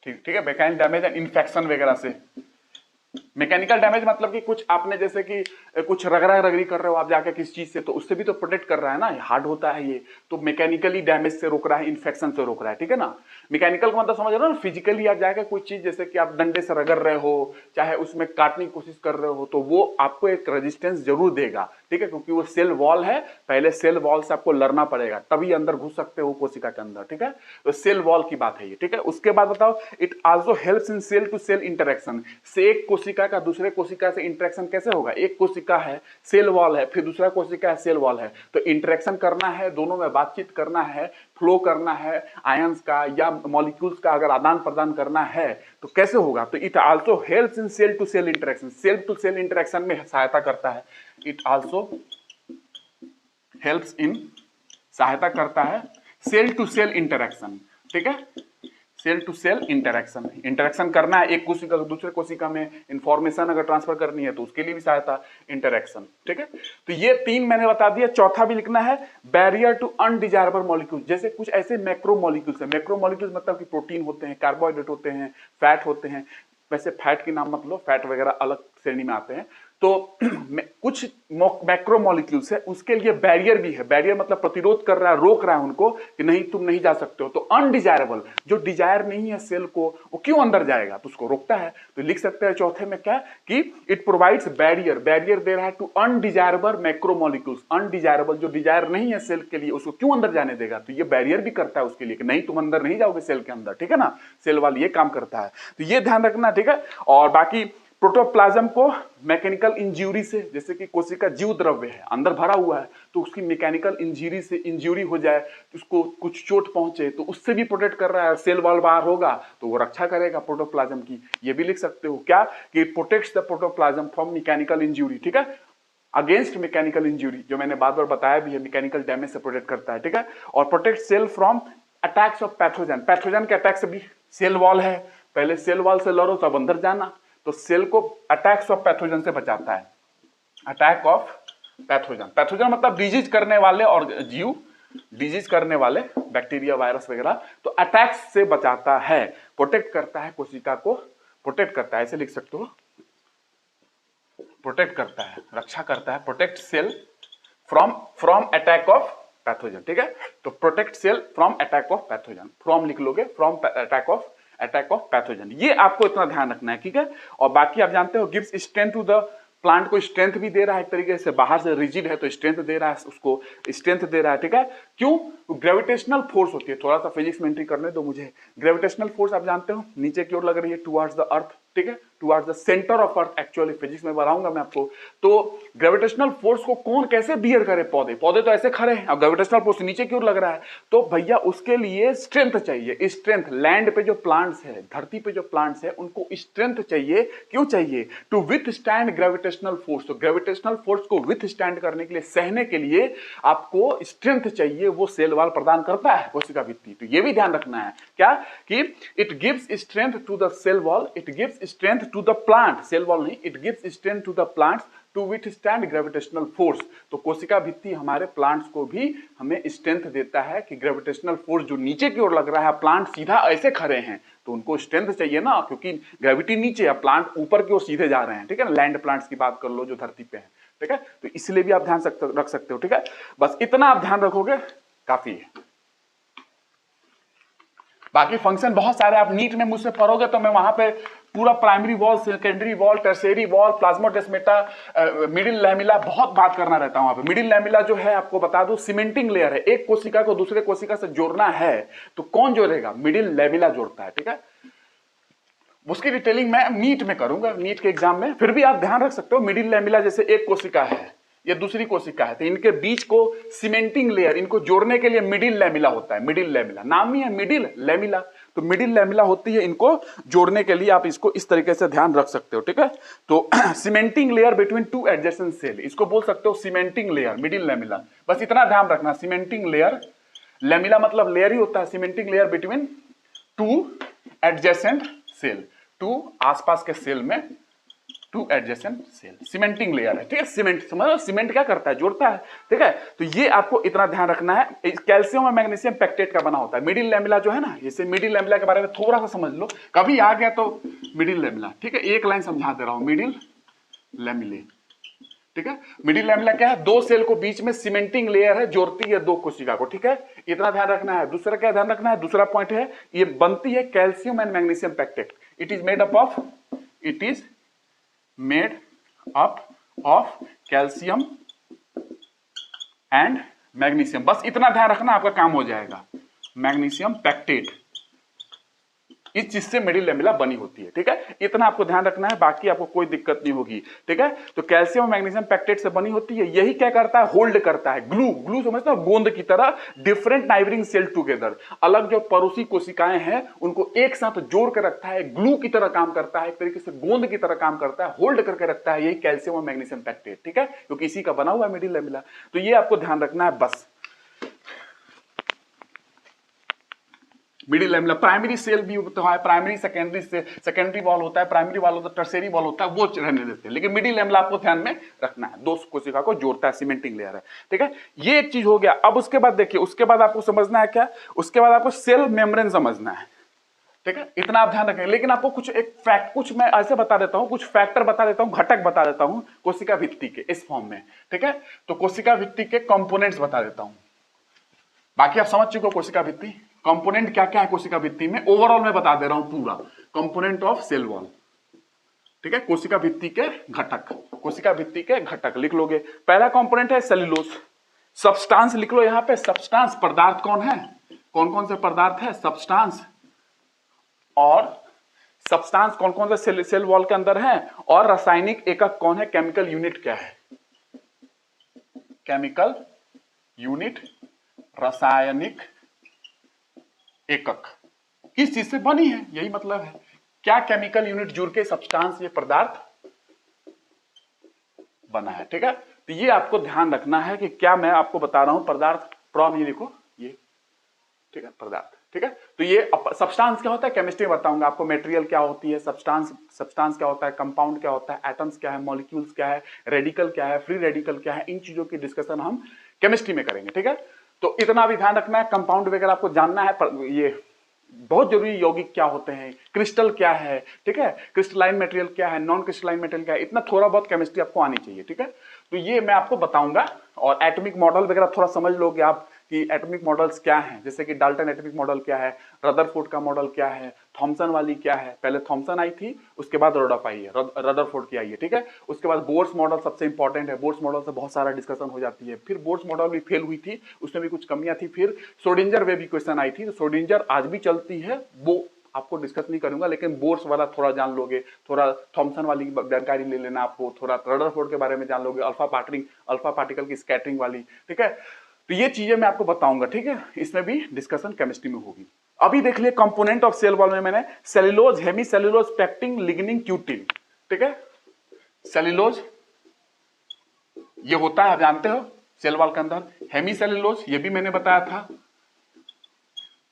ठीक है। मैकेनिकल डैमेज एंड इन्फेक्शन वगैरह से। मैकेनिकल डैमेज मतलब कि कुछ आपने जैसे कि कुछ रगड़ा रगड़ी कर रहे हो आप जाके किस चीज से, तो उससे भी तो प्रोटेक्ट कर रहा है ना, हार्ड होता है ये, तो मैकेनिकली डैमेज से रोक रहा है, इन्फेक्शन से रोक रहा है, ठीक है ना। मैकेनिकल का मतलब समझ रहे हो ना, फिजिकली आप जाके कोई चीज जैसे कि आप डंडे से रगड़ रहे हो, चाहे उसमें काटने की कोशिश कर रहे हो, तो वो आपको एक रेजिस्टेंस जरूर देगा, ठीक है, क्योंकि वो सेल वॉल है, पहले सेल वॉल से आपको लड़ना पड़ेगा तभी अंदर घुस सकते हो कोशिका के अंदर, ठीक है। तो सेल वॉल की बात है ये, ठीक है। उसके बाद बताओ, it also helps in cell to cell interaction, से एक कोशिका का दूसरे कोशिका से इंटरेक्शन कैसे होगा, एक कोशिका है सेल वॉल है, फिर दूसरा कोशिका है सेल वॉल है, तो इंटरेक्शन करना है, दोनों में बातचीत करना है, फ्लो करना है आयंस का या मॉलिक्यूल्स का अगर आदान प्रदान करना है तो कैसे होगा, तो it also helps in cell to cell interaction, cell to cell interaction में सहायता करता है। इट आल्सो हेल्प्स इन, सहायता करता है सेल टू सेल इंटरेक्शन, ठीक है। Cell to cell interaction, interaction करना है एक कोशिका से दूसरे कोशिका में, इंफॉर्मेशन अगर ट्रांसफर करनी है तो उसके लिए भी सहायता, इंटरेक्शन, ठीक है। तो ये तीन मैंने बता दिया। चौथा भी लिखना है, बैरियर टू अनडिजायरेबल मॉलिक्यूल, जैसे कुछ ऐसे मैक्रो मॉलिक्यूल्स है, मैक्रो मॉलिक्यूल्स मतलब कि प्रोटीन होते हैं, कार्बोहाइड्रेट होते हैं, फैट होते हैं, वैसे फैट की नाम मत लो, फैट वगैरह अलग श्रेणी में आते हैं। तो कुछ मैक्रो मॉलिक्यूल्स है, उसके लिए बैरियर भी है, बैरियर मतलब प्रतिरोध कर रहा है, रोक रहा है उनको कि नहीं तुम नहीं जा सकते हो। तो अनडिजायरेबल, जो डिजायर नहीं है सेल को, वो क्यों अंदर जाएगा, तो उसको रोकता है। तो लिख सकते हैं चौथे में क्या कि इट प्रोवाइड्स बैरियर, बैरियर दे रहा है to undesirable macro molecules, undesirable जो डिजायर नहीं है सेल के लिए उसको क्यों अंदर जाने देगा, तो ये बैरियर भी करता है उसके लिए कि नहीं तुम अंदर नहीं जाओगे सेल के अंदर, ठीक है ना। सेल वाल ये काम करता है, तो ये ध्यान रखना, ठीक है। और बाकी प्रोटोप्लाज्म को मैकेनिकल इंजरी से, जैसे कि कोशिका जीव द्रव्य है अंदर भरा हुआ है, तो उसकी मैकेनिकल इंजरी से इंजरी हो जाए, उसको कुछ चोट पहुंचे तो उससे भी प्रोटेक्ट कर रहा है। सेल वॉल बाहर होगा तो वो रक्षा करेगा प्रोटोप्लाज्म की, ये भी लिख सकते हो क्या कि it protects the protoplasm from mechanical injury, ठीक है, अगेंस्ट मैकेनिकल इंजरी, जो मैंने बार बार बताया भी है, मैकेनिकल डैमेज से प्रोटेक्ट करता है, ठीक है। और protect cell from attacks of pathogen, pathogen के अटैक से भी, सेल वॉल है, पहले सेल वॉल से लड़ो तब अंदर जाना, तो सेल को अटैक्स ऑफ पैथोजन से बचाता है। अटैक ऑफ पैथोजन, पैथोजन मतलब डिजीज करने वाले और जीव, डिजीज करने वाले बैक्टीरिया वायरस वगैरह, तो अटैक्स से बचाता है, प्रोटेक्ट करता है कोशिका को, प्रोटेक्ट करता है, ऐसे लिख सकते हो, प्रोटेक्ट करता है, रक्षा करता है, protect cell from attack of pathogen, ठीक है। तो protect cell from attack of pathogen, from लिख लोगे, फ्रॉम अटैक ऑफ पैथोजन, ये आपको इतना ध्यान रखना है, ठीक है। और बाकी आप जानते हो gives strength to the plant, को स्ट्रेंथ भी दे रहा है एक तरीके से, बाहर से रिजिड है तो स्ट्रेंथ दे रहा है, उसको स्ट्रेंथ दे रहा है, ठीक है। क्यों, ग्रेविटेशनल फोर्स होती है, थोड़ा सा फिजिक्स में एंट्री करने दो मुझे। ग्रेविटेशनल फोर्स आप जानते हो नीचे की ओर लग रही है टुवर्ड्स द अर्थ, ठीक है, towards the centre of earth. Actually physics में बताऊंगा मैं आपको। तो ग्रेविटेशनल फोर्स को कौन कैसे बियर करे? पौधे, पौधे तो ऐसे खड़े हैं, अब ग्रेविटेशनल फोर्स नीचे की ओर लग रहा है, तो भैया उसके लिए स्ट्रेंथ चाहिए। स्ट्रेंथ, लैंड पे जो प्लांट्स है, धरती पे जो प्लांट्स है, उनको स्ट्रेंथ चाहिए। क्यों चाहिए? To withstand gravitational force. तो ग्रेविटेशनल फोर्स को विथ स्टैंड करने के लिए, सहने के लिए आपको स्ट्रेंथ चाहिए, वो सेल वॉल प्रदान करता है कोशिका भित्ति। तो ये भी ध्यान रखना है क्या कि it gives strength to the cell wall, it gives strength to the plant, cell wall नहीं, it gives strength to the plants to withstand gravitational force. तो कोशिका भित्ति हमारे प्लांट्स को भी हमें स्ट्रेंथ देता है कि ग्रेविटेशनल फोर्स जो नीचे की ओर लग रहा है, प्लांट सीधा ऐसे खड़े हैं तो उनको स्ट्रेंथ चाहिए ना, क्योंकि ग्रेविटी नीचे है, प्लांट ऊपर की ओर सीधे जा रहे हैं, ठीक है ना। लैंड प्लांट्स की बात कर लो जो धरती पे है, ठीक है। तो इसलिए भी आप ध्यान रख सकते हो, ठीक है। बस इतना आप ध्यान रखोगे काफी है। बाकी फंक्शन बहुत सारे आप नीट में मुझसे पढ़ोगे तो मैं वहां पे पूरा primary wall, secondary wall, tertiary wall, plasmodesmata, middle lamella, बहुत बात करना रहता है वहां पे। मिडिल लैमिला जो है आपको बता दूं सीमेंटिंग लेयर है, एक कोशिका को दूसरे कोशिका से जोड़ना है तो कौन जोड़ेगा? मिडिल लैमिला जोड़ता है, ठीक है। उसकी डिटेलिंग मैं नीट में करूंगा, नीट के एग्जाम में। फिर भी आप ध्यान रख सकते हो मिडिल लैमिला, जैसे एक कोशिका है, ये दूसरी कोशिका है, तो इनके बीच को सीमेंटिंग लेयर, इनको जोड़ने के लिए मिडिल लैमिला होता है। मिडिल लैमिला नाम ही है मिडिल लैमिला, तो मिडिल लैमिला होती है इनको जोड़ने के लिए। आप इसको इस तरीके से ध्यान रख सकते हो, ठीक है। तो cementing layer between two adjacent cell, इसको बोल सकते हो सीमेंटिंग लेयर, मिडिल लैमिला। बस इतना ध्यान रखना, सीमेंटिंग लेयर, लैमिला मतलब लेयर ही होता है। Cementing layer between two adjacent cell, two आसपास के सेल में, two adjacent cell, cementing layer है, ठीक है। सीमेंट समझो, सीमेंट क्या करता है? जोड़ता है, ठीक है। तो ये आपको इतना ध्यान रखना है। कैल्शियम और मैग्नीशियम पैक्टेट का बना होता है। मिडिल लैमिला जो है ना, जैसे मिडिल लैमिला के बारे में थोड़ा सा समझ लो, कभी आ गया तो मिडिल लैमिला, ठीक है। एक लाइन समझा दे रहा हूं, मिडिल लैमिले, ठीक है। मिडिल लैमिला क्या है? दो सेल को बीच में सीमेंटिंग लेयर है, जोड़ती है दो कोशिका को, ठीक है। इतना ध्यान रखना है। दूसरा क्या ध्यान रखना है? दूसरा पॉइंट है, ये बनती है calcium and magnesium pectate. It is made up of calcium and magnesium. बस इतना ध्यान रखना, आपका काम हो जाएगा। मैग्नीशियम पैक्टेट, इस चीज से मिडिल लैमिला बनी होती है, ठीक है। इतना आपको ध्यान रखना है, बाकी आपको कोई दिक्कत नहीं होगी, ठीक है। तो कैल्शियम और मैग्नीशियम पैक्टेट से बनी होती है। यही क्या करता है? होल्ड करता है, ग्लू, ग्लू समझते हो, गोंद की तरह, डिफरेंट नाइबरिंग सेल टुगेदर, अलग जो पड़ोसी कोशिकाएं हैं उनको एक साथ जोड़ कर रखता है, ग्लू की तरह काम करता है, एक तरीके से गोंद की तरह काम करता है, होल्ड करके रखता है। यही कैल्शियम और मैग्नीशियम पैक्टेट, ठीक है, क्योंकि इसी का बना हुआ है मिडिल लैमिला। तो ये आपको ध्यान रखना है बस। मिडिल लैमिला प्राइमरी सेल भी होता है, प्राइमरी सेकेंडरी से, सेकेंडरी वॉल होता है, प्राइमरी वॉल होता है, टर्शियरी वॉल होता है, वो रहने देते हैं। लेकिन मिडिल लैमिला आपको ध्यान में रखना है, दो कोशिका को जोड़ता है, सीमेंटिंग लेयर है, ठीक है। ये एक चीज हो गया। अब उसके बाद देखिए, उसके बाद आपको समझना है क्या? उसके बाद आपको सेल मेम्ब्रेन समझना है, ठीक है। इतना आप ध्यान रखें। लेकिन आपको कुछ एक फैक्ट, कुछ मैं ऐसे बता देता हूं, कुछ फैक्टर बता देता हूं, घटक बता देता हूं कोशिका भित्ति के इस फॉर्म में, ठीक है। तो कोशिका भित्ति के कंपोनेंट्स बता देता हूं, बाकी आप समझ चुके हो कोशिका भित्ति। कंपोनेंट क्या क्या है कोशिका भित्ति में, ओवरऑल मैं बता दे रहा हूं पूरा। कंपोनेंट ऑफ सेल वॉल, ठीक है। कोशिका भित्ति के घटक, कोशिका भित्ति के घटक लिख लोगे। पहला कंपोनेंट है सेल्यूलोज। सब्सटेंस लिख लो यहां पे, सब्सटेंस पदार्थ कौन है, कौन कौन से पदार्थ है? सब्सटेंस। और सब्सटेंस कौन कौन से सेल वॉल के अंदर है? और रासायनिक एकक कौन है? केमिकल यूनिट क्या है? केमिकल यूनिट, रासायनिक एकक किस चीज से बनी है, यही मतलब है। क्या केमिकल यूनिट जुड़ के सब्सटेंस, ये पदार्थ बना है, ठीक है। तो ये आपको ध्यान रखना है कि क्या मैं आपको बता रहा हूं पदार्थ, प्रॉम ये देखो ये, ठीक है, पदार्थ, ठीक है। तो ये सब्सटेंस क्या होता है केमिस्ट्री में बताऊंगा आपको। मटेरियल क्या होती है, सब्सटेंस क्या होता है, कंपाउंड क्या होता है, एटम्स क्या है, मॉलिक्यूल्स क्या है, रेडिकल क्या है, फ्री रेडिकल क्या है, इन चीजों की डिस्कशन हम केमिस्ट्री में करेंगे, ठीक है। तो इतना भी ध्यान रखना है। कंपाउंड वगैरह आपको जानना है, ये बहुत जरूरी। यौगिक क्या होते हैं, क्रिस्टल क्या है, ठीक है, क्रिस्टलाइन मटेरियल क्या है, नॉन क्रिस्टलाइन मटेरियल क्या है, इतना थोड़ा बहुत केमिस्ट्री आपको आनी चाहिए, ठीक है। तो ये मैं आपको बताऊंगा। और एटॉमिक मॉडल वगैरह थोड़ा समझ लोगे आप कि एटॉमिक मॉडल्स क्या हैं, जैसे कि डाल्टन एटॉमिक मॉडल क्या है, रदरफोर्ड का मॉडल क्या है, थॉमसन वाली क्या है। पहले थॉमसन आई थी, उसके बाद रदरफोर्ड आई है, रदरफोर्ड की आई है, ठीक है। उसके बाद बोर्स मॉडल सबसे इंपॉर्टेंट है। बोर्स मॉडल से बहुत सारा डिस्कशन हो जाती है। फिर बोर्स मॉडल भी फेल हुई थी, उसमें भी कुछ कमियां थी। फिर श्रोडिंगर वेव इक्वेशन आई थी, तो श्रोडिंगर आज भी चलती है, वो आपको डिस्कस नहीं करूंगा, लेकिन बोर्स वाला थोड़ा जान लोगे, थोड़ा थॉमसन वाली जानकारी ले लेना, आपको थोड़ा रदरफोर्ड के बारे में जान लोगे, अल्फा पार्टिकल की स्कैटरिंग वाली, ठीक है। तो ये चीजें मैं आपको बताऊंगा, ठीक है। इसमें भी डिस्कशन केमिस्ट्री में होगी। अभी देख लिए कंपोनेंट ऑफ सेल वॉल में मैंने cellulose, hemicellulose, pectin, lignin, cutin, ठीक है। सेल्यूलोज ये होता है, आप जानते हो सेल वॉल के अंदर। हेमी सेल्यूलोज ये भी मैंने बताया था।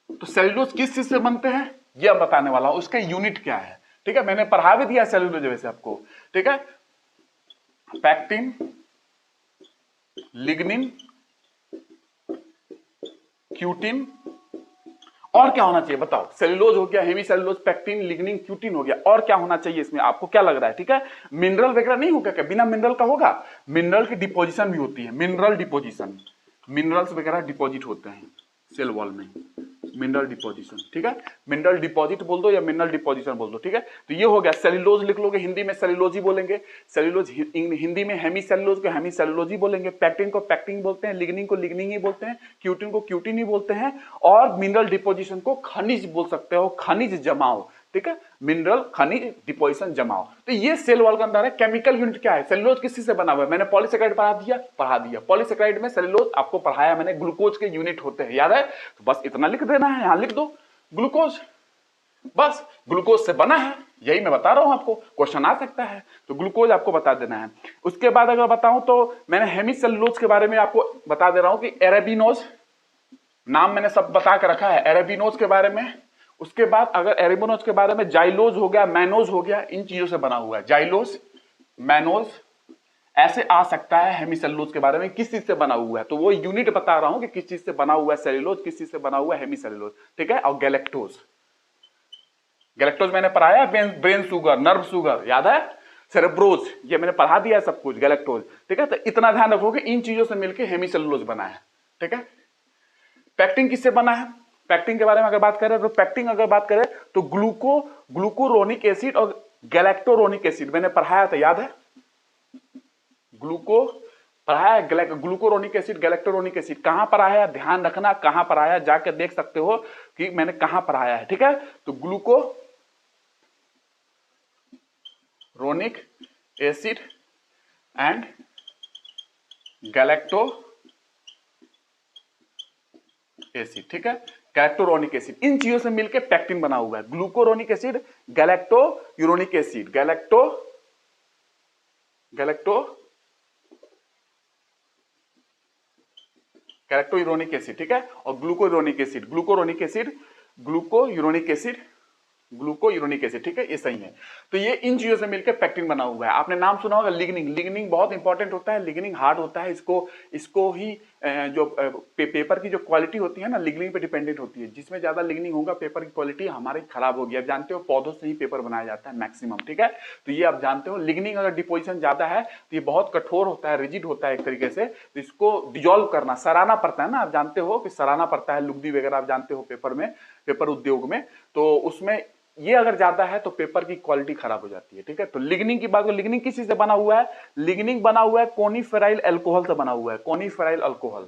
तो सेल्यूलोज किस चीज से बनते हैं ये अब बताने वाला हूं, उसका यूनिट क्या है, ठीक है। मैंने पढ़ा भी दिया सेल्यूलोज वैसे आपको, ठीक है। पैक्टिन, लिग्निन, क्यूटिन, और क्या होना चाहिए बताओ। सेल्यूलोज हो गया, hemicellulose, pectin, lignin, cutin हो गया, और क्या होना चाहिए इसमें, आपको क्या लग रहा है, ठीक है। मिनरल वगैरह नहीं होगा क्या, बिना मिनरल का होगा। मिनरल की डिपोजिशन भी होती है, मिनरल डिपोजिशन, मिनरल्स वगैरह डिपॉजिट होते हैं सेल वॉल में, मिनरल डिपोजिशन, ठीक है। मिनरल डिपॉजिट बोल दो या मिनरल डिपोजिशन बोल दो, ठीक है। तो ये हो गया, सेल्यूलोज लिख लोगे, हिंदी में सेल्यूलोज ही बोलेंगे। सेल्यूलोज हिंदी में हेमी सेल्यूलोज को हेमी सेल्यूलोज ही बोलेंगे, पेक्टिन को पेक्टिन बोलते हैं, लिग्निन को लिग्निन ही बोलते हैं, क्यूटिन को क्यूटिन ही बोलते हैं, और मिनरल डिपोजिशन को खनिज बोल सकते हो, खनिज जमाव, ठीक है। मिनरल खनिज डिपोजिशन जमाव। तो ये सेल वॉल का अंदर है। केमिकल यूनिट क्या है, सेल्यूलोज किस चीज से बना हुआ है, मैंने पॉलीसेकेराइड पढ़ा दिया। पॉलीसेकेराइड में सेल्यूलोज आपको पढ़ाया मैंने, ग्लूकोज के यूनिट होते हैं, याद है। तो बस इतना लिख देना है, यहां लिख दो ग्लूकोज, बस ग्लूकोज से बना है, यही मैं बता रहा हूं आपको, क्वेश्चन आ सकता है। तो ग्लूकोज आपको बता देना है। उसके बाद अगर बताऊं तो मैंने हेमी सेल्यूलोज के बारे में आपको बता दे रहा हूं कि एरेबिनोज, नाम मैंने सब बता के रखा है एरेबिनोज के बारे में। उसके बाद अगर एरेबिनोज के बारे में, जाइलोज हो गया, मैनोज हो गया, इन चीजों से बना हुआ है। जाइलोज, मैनोज ऐसे आ सकता है हेमी सेल्यूलोज के बारे में, किस चीज से बना हुआ है, तो वो यूनिट बता रहा हूं कि किस चीज से बना हुआ है सेल्यूलोज, किस चीज से बना हुआ है हेमी सेल्यूलोज, ठीक है। और गैलेक्टोज, गैलेक्टोज मैंने पढ़ाया, ब्रेन शुगर, नर्व शुगर, याद है। सेरेब्रोज ये मैंने पढ़ा दिया सब कुछ, गैलेक्टोज, ठीक है। तो इतना ध्यान रखो कि इन चीजों से मिलकर हेमी सेल्यूलोज बना है, ठीक है। पेक्टिन किससे बना है, पेक्टिन के बारे में अगर बात करें तो पेक्टिन अगर बात करें तो ग्लूकोरोनिक एसिड और गैलेक्टोरोनिक एसिड मैंने पढ़ाया था, याद है। ग्लूकोरोनिक एसिड, गैलेक्टोरोनिक एसिड कहां पर आया, ध्यान रखना कहां पर आया, जाकर देख सकते हो कि मैंने कहां पर आया है, ठीक है। तो ग्लूकोरोनिक एसिड एंड गैलेक्टो एसिड, ठीक है। गैलेक्टोरोनिक एसिड, इन चीजों से मिलकर पेक्टिन बना हुआ है। ग्लूकोरोनिक एसिड, गैलेक्टोयूरोनिक एसिड, गैलेक्टोयूरोनिक एसिड, ठीक है। और ग्लूकोरोनिक एसिड, ठीक है, ये सही है। तो ये इन चीजों से मिलकर पेक्टिन बना हुआ है। आपने नाम सुना होगा लिग्निन, लिग्निन बहुत इंपॉर्टेंट होता है, लिग्निन हार्ड होता है, इसको ही जो पेपर की जो क्वालिटी होती है ना, लिग्निन पे डिपेंडेंट होती है। जिसमें ज्यादा लिग्निन होगा पेपर की क्वालिटी हमारी खराब होगी। आप जानते हो पौधों से ही पेपर बनाया जाता है मैक्सिमम, ठीक है। तो ये आप जानते हो, लिग्निन अगर डिपोजिशन ज्यादा है तो ये बहुत कठोर होता है, रिजिड होता है एक तरीके से। तो इसको डिजोल्व करना, सराना पड़ता है ना, आप जानते हो कि सराना पड़ता है, लुगदी वगैरह आप जानते हो पेपर में, पेपर उद्योग में। तो उसमें ये अगर ज्यादा है तो पेपर की क्वालिटी खराब हो जाती है, ठीक है। तो लिग्निन की बात, लिग्निन किस चीज से बना हुआ है, लिग्निन बना हुआ है कोनिफेराइल अल्कोहल से बना हुआ है, कोनिफेराइल अल्कोहल।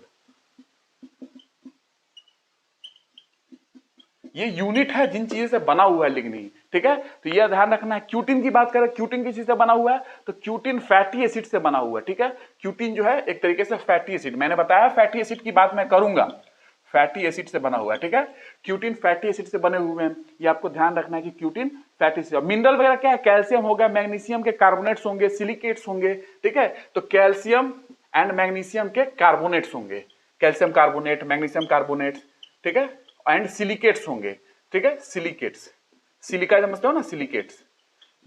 ये यूनिट है जिन चीजों से बना हुआ है लिग्निन, ठीक है। तो ये ध्यान रखना है। क्यूटिन की बात करें, क्यूटिन किस चीज से बना हुआ है, तो क्यूटिन फैटी एसिड से बना हुआ है, ठीक है। क्यूटिन जो है एक तरीके से फैटी एसिड, मैंने बताया फैटी एसिड की बात मैं करूंगा, फैटी एसिड से बना हुआ है, ठीक है। क्यूटिन फैटी एसिड से बने हुए हैं, ये आपको ध्यान रखना है कि क्यूटिन फैटी एसिड। मिनरल वगैरह क्या है, कैल्शियम होगा, मैग्नीशियम के कार्बोनेट्स होंगे, सिलिकेट्स होंगे, ठीक है। तो कैल्शियम एंड मैग्नीशियम के कार्बोनेट्स होंगे, कैल्शियम कार्बोनेट, मैग्नीशियम कार्बोनेट, ठीक है। एंड सिलिकेट्स होंगे, ठीक है। सिलिकेट्स, सिलिका समझते हो ना, सिलिकेट्स,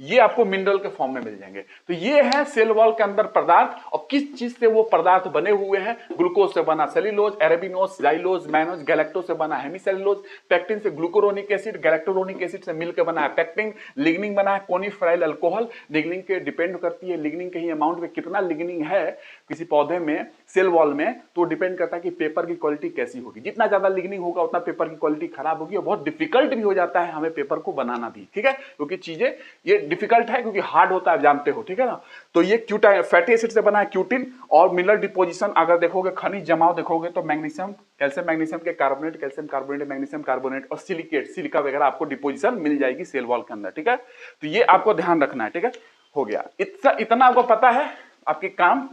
ये आपको मिनरल के फॉर्म में मिल जाएंगे। तो ये है सेल वॉल के अंदर पदार्थ, और किस चीज से वो पदार्थ बने हुए हैं, ग्लूकोज से बना सेल्यूलोज, एरेबिनोज, जाइलोज, मैनोज, गैलेक्टो से बना हेमी सेल्यूलोज, पेक्टिन से ग्लूकोरोनिक एसिड, गैलेक्टोरोनिक एसिड से मिलकर बना है पेक्टिन, लिग्निन बना है कोनिफेराइल अल्कोहल। लिग्निन के डिपेंड करती है, लिग्निन के ही अमाउंट में कितना लिग्निन है किसी पौधे में, सेल वॉल में, तो डिपेंड करता है कि पेपर की क्वालिटी कैसी होगी। जितना ज्यादा लिग्निन होगा उतना पेपर की क्वालिटी खराब होगी, और बहुत डिफिकल्ट भी हो जाता है हमें पेपर को बनाना भी, ठीक है। क्योंकि चीजें ये डिफिकल्ट है क्योंकि हार्ड होता है, जानते हो, ठीक है ना। तो ये क्यूटाइन फैटी एसिड से बना है क्यूटिन, और मिनरल डिपोजिशन अगर देखोगे, खनिज जमाव देखोगे तो मैग्नीशियम, कैल्शियम मैग्नीशियम के carbonate, calcium carbonate, magnesium carbonate और सिलिकेट, सिलिका वगैरह आपको डिपोजिशन मिल जाएगी सेल वॉल के अंदर, ठीक है। तो ये आपको ध्यान रखना है, ठीक है। हो गया, इतना आपको पता है, आपके काम,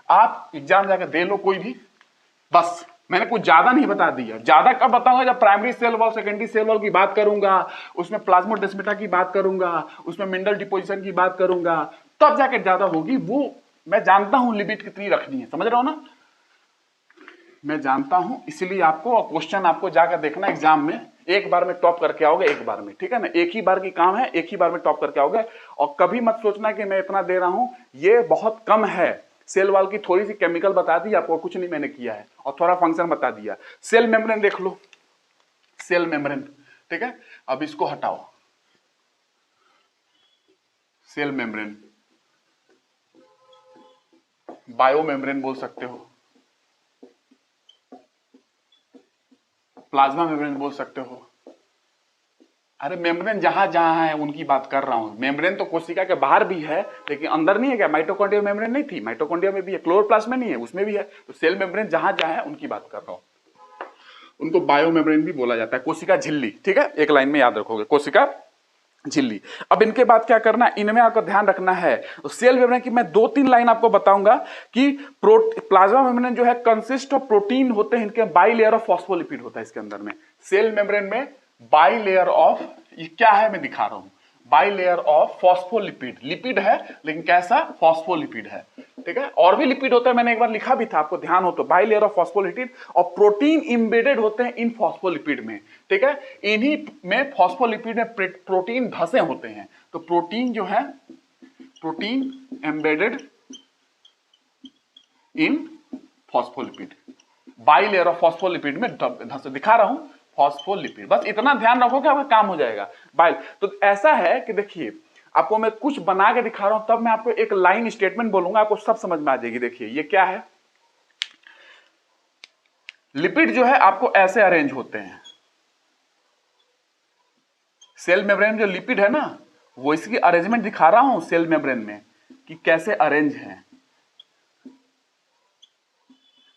आप एग्जाम जाकर दे लो कोई भी, बस मैंने कुछ ज्यादा नहीं बता दिया। ज्यादा कब बताऊंगा, जब primary cell wall, secondary cell wall की बात करूंगा, उसमें प्लाज्मोडेस्माटा की बात करूंगा, उसमें मिनरल डिपोजिशन की बात करूंगा, तब जाके ज्यादा होगी। वो मैं जानता हूं लिमिट कितनी रखनी है, समझ रहे हो ना, मैं जानता हूं, इसलिए आपको, और क्वेश्चन आपको जाकर देखना एग्जाम में, एक बार में टॉप करके आओगे, एक बार में, ठीक है ना। एक ही बार की काम है, एक ही बार में टॉप करके आओगे। और कभी मत सोचना कि मैं इतना दे रहा हूं, ये बहुत कम है। सेल वॉल की थोड़ी सी केमिकल बता दी आपको, कुछ नहीं मैंने किया है, और थोड़ा फंक्शन बता दिया। सेल मेम्ब्रेन देख लो, सेल मेम्ब्रेन, ठीक है। अब इसको हटाओ, सेल मेम्ब्रेन, बायो मेम्ब्रेन बोल सकते हो, प्लाज्मा मेम्ब्रेन बोल सकते हो। अरे मेम्ब्रेन जहां जहां है उनकी बात कर रहा हूं। मेम्ब्रेन तो कोशिका के बाहर भी है, लेकिन अंदर नहीं है क्या? माइटोकॉन्ड्रिया मेम्ब्रेन नहीं थी? माइटोकॉन्ड्रिया में भी है, क्लोरोप्लास्ट में नहीं है, उसमें भी है। तो सेल मेम्ब्रेन जहां जहां है उनकी बात कर रहा हूं, उनको बायो मेम्ब्रेन भी बोला जाता है। कोशिका झिल्ली, ठीक है, एक लाइन में याद रखोगे, कोशिका झिल्ली। अब इनके बाद क्या करना है, इनमें आपको ध्यान रखना है। तो सेल मेम्ब्रेन की मैं 2-3 लाइन आपको बताऊंगा कि प्लाज्मा मेम्ब्रेन जो है कंसिस्ट ऑफ प्रोटीन होते हैं, इनके बाई लेयर ऑफ फॉस्फोलिपिड होता है इसके अंदर में। सेल मेम्ब्रेन में बाई लेयर ऑफ, ये क्या है मैं दिखा रहा हूं, by layer of phospholipid, lipid है लेकिन कैसा, फॉस्फोलिपिड है, ठीक है। और भी लिपिड होता है, मैंने एक बार लिखा भी था, आपको ध्यान हो तो। बाई लेयर ऑफ फॉस्फोलिपिड, और प्रोटीन इंबेडेड होते हैं इन फॉस्फोलिपिड में, ठीक है। इन्हीं में, फॉस्फोलिपिड में प्रोटीन धसे होते हैं। तो प्रोटीन जो है, protein embedded in phospholipid, by layer of phospholipid में धसे, दिखा रहा हूं फॉस्फोलिपिड। बस इतना ध्यान रखो कि आपका काम हो जाएगा। बाइल तो ऐसा है कि देखिए, आपको मैं कुछ बना के दिखा रहा हूं, तब मैं आपको एक लाइन स्टेटमेंट बोलूंगा, आपको सब समझ में आ जाएगी। देखिए ये क्या है, लिपिड जो है आपको ऐसे अरेंज होते हैं। सेल मेम्ब्रेन जो लिपिड है ना, वो इसकी अरेंजमेंट दिखा रहा हूं सेल मेम्ब्रेन में कि कैसे अरेंज है।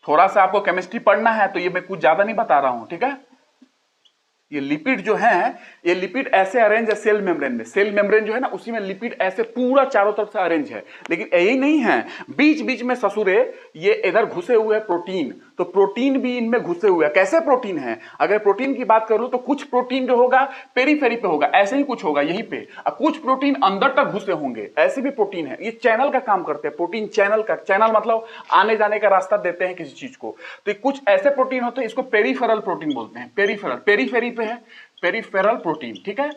थोड़ा सा आपको केमिस्ट्री पढ़ना है तो ये मैं कुछ ज्यादा नहीं बता रहा हूं, ठीक है। ये लिपिड जो है, ये लिपिड ऐसे अरेंज है सेल मेम्ब्रेन में। सेल मेम्ब्रेन जो है ना, उसी में लिपिड ऐसे पूरा चारों तरफ से अरेंज है। लेकिन यही नहीं है, बीच बीच में ससुरे ये इधर घुसे हुए हैं प्रोटीन, तो प्रोटीन भी इनमें घुसे हुए हैं। कैसे प्रोटीन है, अगर प्रोटीन की बात करूं तो कुछ प्रोटीन जो होगा पेरीफेरी पे होगा, ऐसे ही कुछ होगा यहीं पे, और कुछ प्रोटीन अंदर तक घुसे होंगे, ऐसे भी प्रोटीन है। ये चैनल का काम करते हैं, प्रोटीन चैनल का, चैनल मतलब आने जाने का रास्ता देते हैं किसी चीज को। तो कुछ ऐसे प्रोटीन होते हैं, इसको पेरीफेरल प्रोटीन बोलते हैं। पेरीफेरल, पेरीफेरी पे है, पेरीफेरल प्रोटीन, ठीक है।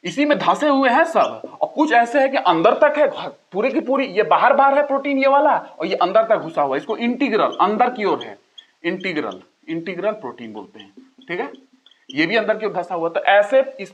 इसी में धंसे हुए हैं सब, और कुछ ऐसे है कि अंदर तक है, पूरे की पूरी, ये बाहर बाहर है प्रोटीन ये वाला, और ये अंदर तक घुसा हुआ है, इसको इंटीग्रल, अंदर की ओर है, इंटीग्रल, इंटीग्रल प्रोटीन बोलते हैं, ठीक है। ये भी अंदर की ओर धंसा हुआ। तो ऐसे इस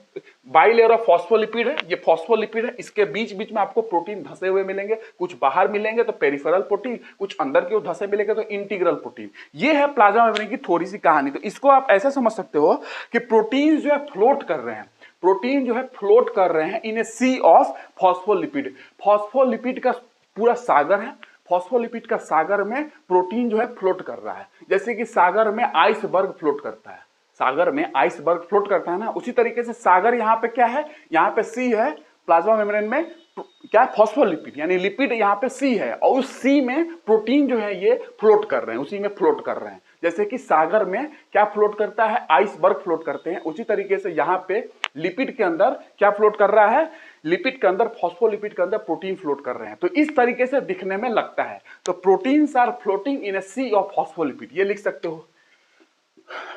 बाई लेयर ऑफ फॉस्फोलिपिड है, ये फॉस्फोलिपिड है, इसके बीच बीच में आपको प्रोटीन धंसे हुए मिलेंगे, कुछ बाहर मिलेंगे तो पेरिफेरल प्रोटीन, कुछ अंदर की ओर धंसे मिलेंगे तो इंटीग्रल प्रोटीन। ये है प्लाज्मा मेम्ब्रेन की थोड़ी सी कहानी। तो इसको आप ऐसे समझ सकते हो कि प्रोटीन जो है फ्लोट कर रहे हैं, प्रोटीन जो है फ्लोट कर रहे हैं इन a sea of phospholipid. Phospholipid का पूरा सागर है, फॉस्फोलिपिड का सागर में प्रोटीन जो है फ्लोट कर रहा है। जैसे कि सागर में आइसबर्ग फ्लोट करता है, सागर में आइसबर्ग फ्लोट करता है ना, उसी तरीके से सागर यहाँ पे क्या है, यहाँ पे सी है, प्लाज्मा मेम्ब्रेन में क्या है, फॉस्फोलिपिड, यानी लिपिड यहाँ पे सी है, और उस सी में प्रोटीन जो है ये फ्लोट कर रहे हैं, उसी में फ्लोट कर रहे हैं। जैसे कि सागर में क्या फ्लोट करता है, आइसबर्ग फ्लोट करते हैं, उसी तरीके से यहाँ पे लिपिड के अंदर क्या फ्लोट कर रहा है, लिपिड के अंदर, फॉस्फोलिपिड के अंदर प्रोटीन फ्लोट कर रहे हैं। तो इस तरीके से दिखने में लगता है। तो proteins are floating in a sea of phospholipid, ये लिख सकते हो,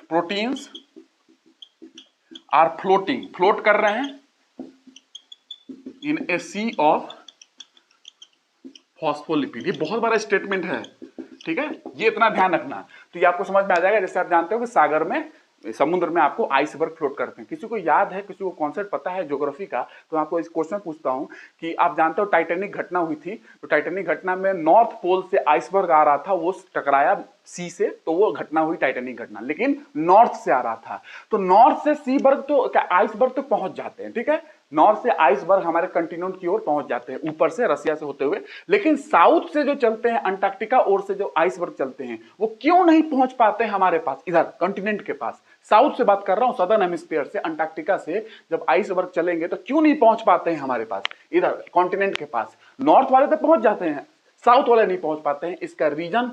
प्रोटीन्स आर फ्लोटिंग, फ्लोट कर रहे हैं इन ए सी ऑफ फॉस्फोलिपिड। ये बहुत बड़ा स्टेटमेंट है, ठीक है, ये इतना ध्यान रखना। तो ये आपको समझ में आ जाएगा। जैसे आप जानते हो कि सागर में, समुद्र में आपको आइसबर्ग फ्लोट करते हैं। किसी को याद है, किसी को कॉन्सेप्ट पता है ज्योग्राफी का, तो आपको इस क्वेश्चन पूछता हूं कि आप जानते हो टाइटैनिक घटना हुई थी, तो टाइटैनिक घटना में नॉर्थ पोल से आइसबर्ग आ रहा था, वो टकराया सी से, तो वो घटना हुई टाइटैनिक घटना, लेकिन नॉर्थ से आ रहा था। तो नॉर्थ से सी बर्ग तो क्या आइसबर्ग तो पहुंच जाते हैं, ठीक है, नॉर्थ से आइसबर्ग हमारे कंटिनेंट की ओर पहुंच जाते हैं ऊपर से रसिया से होते हुए, लेकिन साउथ से जो चलते हैं अंटार्कटिका ओर से जो आइसबर्ग चलते हैं वो क्यों नहीं पहुंच पाते हैं हमारे पास इधर कंटिनेंट के पास। साउथ से बात कर रहा हूं, सदर्न हेमिस्फीयर से, अंटार्कटिका से जब आइसबर्ग चलेंगे तो क्यों नहीं पहुंच पाते हैं हमारे पास इधर कॉन्टिनेंट के पास। नॉर्थ वाले तो पहुंच जाते हैं, साउथ वाले नहीं पहुंच पाते हैं। इसका रीजन